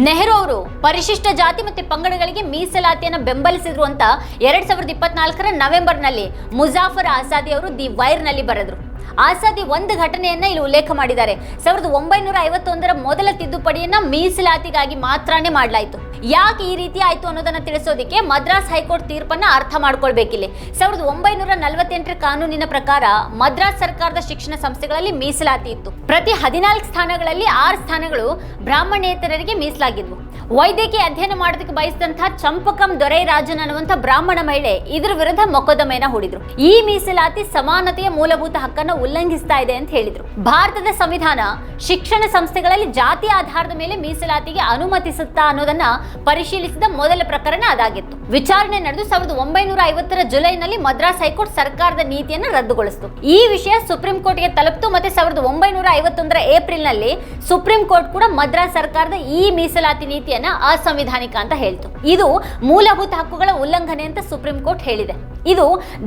ನೆಹರು ಅವರು ಪರಿಶಿಷ್ಟ ಜಾತಿ ಮತ್ತೆ ಪಂಗಡಗಳಿಗೆ ಮೀಸಲಾತಿಯನ್ನು ಬೆಂಬಲಿಸಿದ್ರು ಅಂತ 2024 ನವೆಂಬರ್ನಲ್ಲಿ ಮುಜಾಫರ್ ಆಸಾದಿ ಅವರು ದಿ ವೈರ್ನಲ್ಲಿ ಬರೆದ್ರು. ಆಸಾದಿ ಒಂದು ಘಟನೆಯನ್ನ ಇಲ್ಲಿ ಉಲ್ಲೇಖ ಮಾಡಿದ್ದಾರೆ. 1951ರ ಮೊದಲ ತಿದ್ದುಪಡಿಯನ್ನ ಮೀಸಲಾತಿಗಾಗಿ ಮಾತ್ರನೇ ಮಾಡಲಾಯಿತು. ಯಾಕೆ ಈ ರೀತಿ ಆಯ್ತು ಅನ್ನೋದನ್ನ ತಿಳಿಸೋದಕ್ಕೆ ಮದ್ರಾಸ್ ಹೈಕೋರ್ಟ್ ತೀರ್ಪನ್ನ ಅರ್ಥ ಮಾಡ್ಕೊಳ್ಬೇಕಿಲ್ಲಿ. 1948ರ ಕಾನೂನಿನ ಪ್ರಕಾರ ಮದ್ರಾಸ್ ಸರ್ಕಾರದ ಶಿಕ್ಷಣ ಸಂಸ್ಥೆಗಳಲ್ಲಿ ಮೀಸಲಾತಿ ಇತ್ತು. ಪ್ರತಿ 14 ಸ್ಥಾನಗಳಲ್ಲಿ 6 ಸ್ಥಾನಗಳು ಬ್ರಾಹ್ಮಣೇತರರಿಗೆ ಮೀಸಲಾಗಿದ್ವು. ವೈದ್ಯಕೀಯ ಅಧ್ಯಯನ ಮಾಡೋದಕ್ಕೆ ಬಯಸಿದಂತಹ ಚಂಪಕಂ ದೊರೈರಾಜನ್ ಅನ್ನುವಂಥ ಬ್ರಾಹ್ಮಣ ಮಹಿಳೆ ಇದರ ವಿರುದ್ಧ ಮೊಕದ್ದಮೆಯನ್ನ ಹೂಡಿದ್ರು. ಈ ಮೀಸಲಾತಿ ಸಮಾನತೆಯ ಮೂಲಭೂತ ಹಕ್ಕನ್ನು ಉಲ್ಲಂಘಿಸ್ತಾ ಇದೆ ಅಂತ ಹೇಳಿದ್ರು. ಭಾರತದ ಸಂವಿಧಾನ ಶಿಕ್ಷಣ ಸಂಸ್ಥೆಗಳಲ್ಲಿ ಜಾತಿ ಆಧಾರದ ಮೇಲೆ ಮೀಸಲಾತಿಗೆ ಅನುಮತಿಸುತ್ತಾ ಅನ್ನೋದನ್ನ ಪರಿಶೀಲಿಸಿದ ಮೊದಲ ಪ್ರಕರಣ ಅದಾಗಿತ್ತು. ವಿಚಾರಣೆ ನಡೆದು 1950ರ ಜುಲೈನಲ್ಲಿ ಮದ್ರಾಸ್ ಹೈಕೋರ್ಟ್ ಸರ್ಕಾರದ ನೀತಿಯನ್ನು ರದ್ದುಗೊಳಿಸಿತು. ಈ ವಿಷಯ ಸುಪ್ರೀಂ ಕೋರ್ಟ್ಗೆ ತಲುಪಿತು. ಮತ್ತೆ 1951ರ ಏಪ್ರಿಲ್ನಲ್ಲಿ ಸುಪ್ರೀಂ ಕೋರ್ಟ್ ಕೂಡ ಮದ್ರಾಸ್ ಸರ್ಕಾರದ ಈ ಮೀಸಲಾತಿ ನೀತಿಯನ್ನ ಅಸಂವಿಧಾನಿಕ ಅಂತ ಹೇಳ್ತು. ಇದು ಮೂಲಭೂತ ಹಕ್ಕುಗಳ ಉಲ್ಲಂಘನೆ ಅಂತ ಸುಪ್ರೀಂ ಕೋರ್ಟ್ ಹೇಳಿದೆ. ಇದು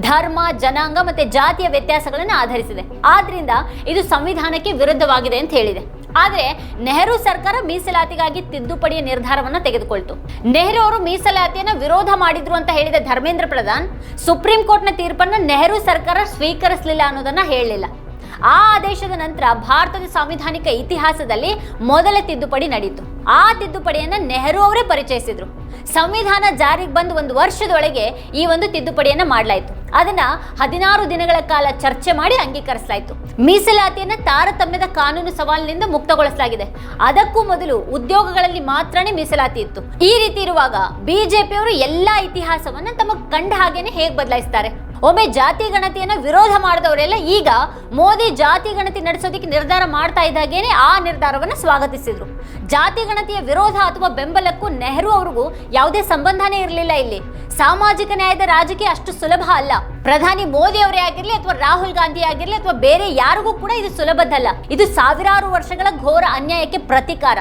ಧರ್ಮ, ಜನಾಂಗ ಮತ್ತೆ ಜಾತಿಯ ವ್ಯತ್ಯಾಸಗಳನ್ನು ಆಧರಿಸಿದೆ. ಆದ್ರಿಂದ ಇದು ಸಂವಿಧಾನಕ್ಕೆ ವಿರುದ್ಧವಾಗಿದೆ ಅಂತ ಹೇಳಿದೆ. ಆದ್ರೆ ನೆಹರು ಸರ್ಕಾರ ಮೀಸಲಾತಿಗಾಗಿ ತಿದ್ದುಪಡಿಯ ನಿರ್ಧಾರವನ್ನ ತೆಗೆದುಕೊಳ್ತು. ನೆಹರು ಅವರು ಮೀಸಲಾತಿಯನ್ನ ವಿರೋಧ ಮಾಡಿದ್ರು ಅಂತ ಹೇಳಿದ ಧರ್ಮೇಂದ್ರ ಪ್ರಧಾನ್ ಸುಪ್ರೀಂ ಕೋರ್ಟ್ನ ತೀರ್ಪನ್ನ ನೆಹರು ಸರ್ಕಾರ ಸ್ವೀಕರಿಸಲಿಲ್ಲ ಅನ್ನೋದನ್ನ ಹೇಳಲಿಲ್ಲ. ಆ ಆದೇಶದ ನಂತರ ಭಾರತದ ಸಾಂವಿಧಾನಿಕ ಇತಿಹಾಸದಲ್ಲಿ ಮೊದಲ ತಿದ್ದುಪಡಿ ನಡೆಯಿತು. ಆ ತಿದ್ದುಪಡಿಯನ್ನ ನೆಹರು ಅವರೇ ಪರಿಚಯಿಸಿದ್ರು. ಸಂವಿಧಾನ ಜಾರಿಗೆ ಬಂದು 1 ವರ್ಷದೊಳಗೆ ಈ ಒಂದು ತಿದ್ದುಪಡಿಯನ್ನ ಮಾಡಲಾಯಿತು. ಅದನ್ನ 16 ದಿನಗಳ ಕಾಲ ಚರ್ಚೆ ಮಾಡಿ ಅಂಗೀಕರಿಸಲಾಯಿತು. ಮೀಸಲಾತಿಯನ್ನ ತಾರತಮ್ಯದ ಕಾನೂನು ಸವಾಲಿನಿಂದ ಮುಕ್ತಗೊಳಿಸಲಾಗಿದೆ. ಅದಕ್ಕೂ ಮೊದಲು ಉದ್ಯೋಗಗಳಲ್ಲಿ ಮಾತ್ರನೇ ಮೀಸಲಾತಿ ಇತ್ತು. ಈ ರೀತಿ ಇರುವಾಗ ಬಿಜೆಪಿಯವರು ಎಲ್ಲಾ ಇತಿಹಾಸವನ್ನ ತಮ್ಮ ಕಂಡ ಹಾಗೇನೆ ಹೇಗೆ ಬದಲಾಯಿಸ್ತಾರೆ? ಒಮ್ಮೆ ಜಾತಿ ಗಣತಿಯನ್ನ ವಿರೋಧ ಮಾಡಿದವರೆಲ್ಲ ಈಗ ಮೋದಿ ಜಾತಿ ಗಣತಿ ನಡೆಸೋದಕ್ಕೆ ನಿರ್ಧಾರ ಮಾಡ್ತಾ ಇದ್ದಾಗೇನೆ ಆ ನಿರ್ಧಾರವನ್ನು ಸ್ವಾಗತಿಸಿದ್ರು. ಜಾತಿ ಗಣತಿಯ ವಿರೋಧ ಅಥವಾ ಬೆಂಬಲಕ್ಕೂ ನೆಹರು ಅವ್ರಿಗೂ ಯಾವುದೇ ಸಂಬಂಧನೇ ಇರಲಿಲ್ಲ. ಇಲ್ಲಿ ಸಾಮಾಜಿಕ ನ್ಯಾಯದ ರಾಜಕೀಯ ಅಷ್ಟು ಸುಲಭ ಅಲ್ಲ. ಪ್ರಧಾನಿ ಮೋದಿ ಅವರೇ ಆಗಿರ್ಲಿ ಅಥವಾ ರಾಹುಲ್ ಗಾಂಧಿ ಆಗಿರ್ಲಿ ಅಥವಾ ಬೇರೆ ಯಾರಿಗೂ ಕೂಡ ಇದು ಸುಲಭದ್ದಲ್ಲ. ಇದು ಸಾವಿರಾರು ವರ್ಷಗಳ ಘೋರ ಅನ್ಯಾಯಕ್ಕೆ ಪ್ರತಿಕಾರ.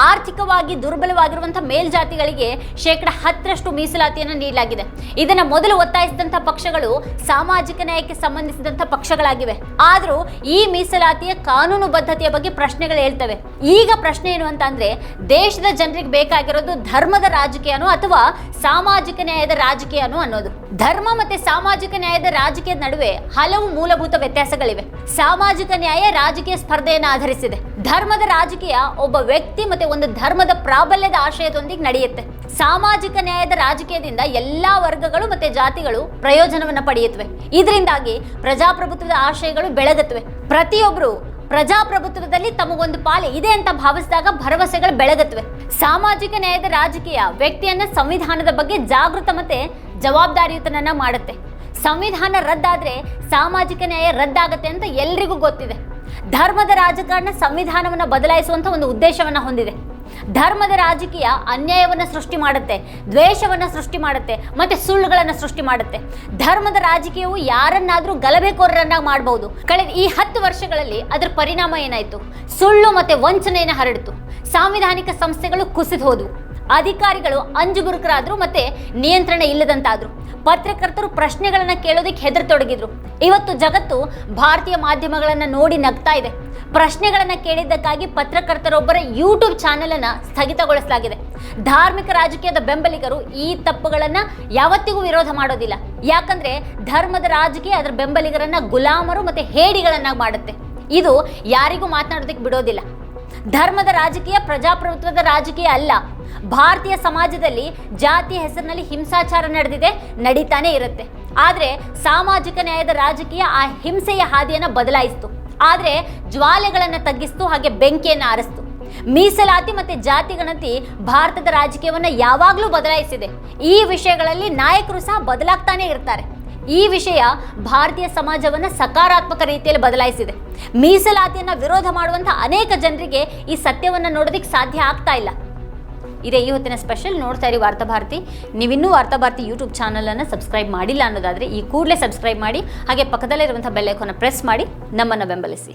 ಆರ್ಥಿಕವಾಗಿ ದುರ್ಬಲವಾಗಿರುವಂತಹ ಮೇಲ್ಜಾತಿಗಳಿಗೆ 10% ಮೀಸಲಾತಿಯನ್ನು ನೀಡಲಾಗಿದೆ. ಇದನ್ನ ಮೊದಲು ಒತ್ತಾಯಿಸಿದಂತಹ ಪಕ್ಷಗಳು ಸಾಮಾಜಿಕ ನ್ಯಾಯಕ್ಕೆ ಸಂಬಂಧಿಸಿದಂತಹ ಪಕ್ಷಗಳಾಗಿವೆ. ಆದರೂ ಈ ಮೀಸಲಾತಿಯ ಕಾನೂನು ಬದ್ಧತೆಯ ಬಗ್ಗೆ ಪ್ರಶ್ನೆಗಳು ಹೇಳ್ತವೆ. ಈಗ ಪ್ರಶ್ನೆ ಏನು ಅಂತ ಅಂದ್ರೆ, ದೇಶದ ಜನರಿಗೆ ಬೇಕಾಗಿರೋದು ಧರ್ಮದ ರಾಜಕೀಯನೋ ಅಥವಾ ಸಾಮಾಜಿಕ ನ್ಯಾಯದ ರಾಜಕೀಯನೋ ಅನ್ನೋದು. ಧರ್ಮ ಮತ್ತೆ ಸಾಮಾಜಿಕ ನ್ಯಾಯದ ರಾಜಕೀಯದ ನಡುವೆ ಹಲವು ಮೂಲಭೂತ ವ್ಯತ್ಯಾಸಗಳಿವೆ. ಸಾಮಾಜಿಕ ನ್ಯಾಯ ರಾಜಕೀಯ ಸ್ಪರ್ಧೆಯನ್ನು ಆಧರಿಸಿದೆ. ಧರ್ಮದ ರಾಜಕೀಯ ಒಬ್ಬ ವ್ಯಕ್ತಿ ಮತ್ತೆ ಒಂದು ಧರ್ಮದ ಪ್ರಾಬಲ್ಯದ ಆಶಯದೊಂದಿಗೆ ನಡೆಯುತ್ತೆ. ಸಾಮಾಜಿಕ ನ್ಯಾಯದ ರಾಜಕೀಯದಿಂದ ಎಲ್ಲಾ ವರ್ಗಗಳು ಮತ್ತೆ ಜಾತಿಗಳು ಪ್ರಯೋಜನವನ್ನ ಪಡೆಯುತ್ತವೆ. ಇದರಿಂದಾಗಿ ಪ್ರಜಾಪ್ರಭುತ್ವದ ಆಶಯಗಳು ಬೆಳಗುತ್ತವೆ. ಪ್ರತಿಯೊಬ್ಬರು ಪ್ರಜಾಪ್ರಭುತ್ವದಲ್ಲಿ ತಮಗೊಂದು ಪಾಲು ಇದೆ ಅಂತ ಭಾವಿಸಿದಾಗ ಭರವಸೆಗಳು ಬೆಳಗುತ್ತವೆ. ಸಾಮಾಜಿಕ ನ್ಯಾಯದ ರಾಜಕೀಯ ವ್ಯಕ್ತಿಯನ್ನ ಸಂವಿಧಾನದ ಬಗ್ಗೆ ಜಾಗೃತ ಮತ್ತೆ ಜವಾಬ್ದಾರಿಯುತನನ್ನ ಮಾಡುತ್ತೆ. ಸಂವಿಧಾನ ರದ್ದಾದ್ರೆ ಸಾಮಾಜಿಕ ನ್ಯಾಯ ರದ್ದಾಗತ್ತೆ ಅಂತ ಎಲ್ರಿಗೂ ಗೊತ್ತಿದೆ. ಧರ್ಮದ ರಾಜಕಾರಣ ಸಂವಿಧಾನವನ್ನು ಬದಲಾಯಿಸುವಂತ ಒಂದು ಉದ್ದೇಶವನ್ನ ಹೊಂದಿದೆ. ಧರ್ಮದ ರಾಜಕೀಯ ಅನ್ಯಾಯವನ್ನ ಸೃಷ್ಟಿ ಮಾಡುತ್ತೆ, ದ್ವೇಷವನ್ನ ಸೃಷ್ಟಿ ಮಾಡುತ್ತೆ ಮತ್ತೆ ಸುಳ್ಳುಗಳನ್ನ ಸೃಷ್ಟಿ ಮಾಡುತ್ತೆ. ಧರ್ಮದ ರಾಜಕೀಯವು ಯಾರನ್ನಾದ್ರೂ ಗಲಭೆಕೋರರನ್ನಾಗಿ ಮಾಡಬಹುದು. ಕಳೆದ ಈ 10 ವರ್ಷಗಳಲ್ಲಿ ಅದರ ಪರಿಣಾಮ ಏನಾಯ್ತು? ಸುಳ್ಳು ಮತ್ತೆ ವಂಚನೆಯನ್ನು ಹರಡಿತು. ಸಾಂವಿಧಾನಿಕ ಸಂಸ್ಥೆಗಳು ಕುಸಿದು ಹೋದವು. ಅಧಿಕಾರಿಗಳು ಅಂಜುಬುರುಕರಾದ್ರು ಮತ್ತೆ ನಿಯಂತ್ರಣ ಇಲ್ಲದಂತಾದ್ರು. ಪತ್ರಕರ್ತರು ಪ್ರಶ್ನೆಗಳನ್ನ ಕೇಳೋದಕ್ಕೆ ಹೆದರತೊಡಗಿದ್ರು. ಇವತ್ತು ಜಗತ್ತು ಭಾರತೀಯ ಮಾಧ್ಯಮಗಳನ್ನ ನೋಡಿ ನಗ್ತಾ ಇದೆ. ಪ್ರಶ್ನೆಗಳನ್ನ ಕೇಳಿದ್ದಕ್ಕಾಗಿ ಪತ್ರಕರ್ತರೊಬ್ಬರ ಯೂಟ್ಯೂಬ್ ಚಾನೆಲ್ ಅನ್ನ ಸ್ಥಗಿತಗೊಳಿಸಲಾಗಿದೆ. ಧಾರ್ಮಿಕ ರಾಜಕೀಯದ ಬೆಂಬಲಿಗರು ಈ ತಪ್ಪುಗಳನ್ನ ಯಾವತ್ತಿಗೂ ವಿರೋಧ ಮಾಡೋದಿಲ್ಲ. ಯಾಕಂದ್ರೆ ಧರ್ಮದ ರಾಜಕೀಯ ಅದರ ಬೆಂಬಲಿಗರನ್ನ ಗುಲಾಮರು ಮತ್ತೆ ಹೇಡಿಗಳನ್ನಾಗಿ ಮಾಡುತ್ತೆ. ಇದು ಯಾರಿಗೂ ಮಾತನಾಡೋದಕ್ಕೆ ಬಿಡೋದಿಲ್ಲ. ಧರ್ಮದ ರಾಜಕೀಯ ಪ್ರಜಾಪ್ರಭುತ್ವದ ರಾಜಕೀಯ ಅಲ್ಲ. ಭಾರತೀಯ ಸಮಾಜದಲ್ಲಿ ಜಾತಿಯ ಹೆಸರಿನಲ್ಲಿ ಹಿಂಸಾಚಾರ ನಡೆದಿದೆ, ನಡೀತಾನೆ ಇರುತ್ತೆ. ಆದ್ರೆ ಸಾಮಾಜಿಕ ನ್ಯಾಯದ ರಾಜಕೀಯ ಆ ಹಿಂಸೆಯ ಹಾದಿಯನ್ನ ಬದಲಾಯಿಸಿತು. ಆದ್ರೆ ಜ್ವಾಲೆಗಳನ್ನ ತಗ್ಗಿಸ್ತು, ಹಾಗೆ ಬೆಂಕಿಯನ್ನ ಆರಿಸ್ತು. ಮೀಸಲಾತಿ ಮತ್ತೆ ಜಾತಿ ಗಣತಿ ಭಾರತದ ರಾಜಕೀಯವನ್ನ ಯಾವಾಗಲೂ ಬದಲಾಯಿಸಿದೆ. ಈ ವಿಷಯಗಳಲ್ಲಿ ನಾಯಕರು ಸಹ ಬದಲಾಗ್ತಾನೆ ಇರ್ತಾರೆ. ಈ ವಿಷಯ ಭಾರತೀಯ ಸಮಾಜವನ್ನ ಸಕಾರಾತ್ಮಕ ರೀತಿಯಲ್ಲಿ ಬದಲಾಯಿಸಿದೆ. ಮೀಸಲಾತಿಯನ್ನ ವಿರೋಧ ಮಾಡುವಂತಹ ಅನೇಕ ಜನರಿಗೆ ಈ ಸತ್ಯವನ್ನ ನೋಡೋದಕ್ಕೆ ಸಾಧ್ಯ ಆಗ್ತಾ ಇಲ್ಲ. ಇದೇ ಈ ಹೊತ್ತಿನ ಸ್ಪೆಷಲ್. ನೋಡ್ತಾ ಇರಿ ವಾರ್ತಾಭಾರತಿ. ನೀವಿನ್ನೂ ವಾರ್ತಾಭಾರತಿ ಯೂಟ್ಯೂಬ್ ಚಾನಲನ್ನು ಸಬ್ಸ್ಕ್ರೈಬ್ ಮಾಡಿಲ್ಲ ಅನ್ನೋದಾದರೆ ಈ ಕೂಡಲೇ ಸಬ್ಸ್ಕ್ರೈಬ್ ಮಾಡಿ, ಹಾಗೆ ಪಕ್ಕದಲ್ಲಿರುವಂಥ ಬೆಲ್ ಐಕಾನ್ನ ಪ್ರೆಸ್ ಮಾಡಿ ನಮ್ಮನ್ನು ಬೆಂಬಲಿಸಿ.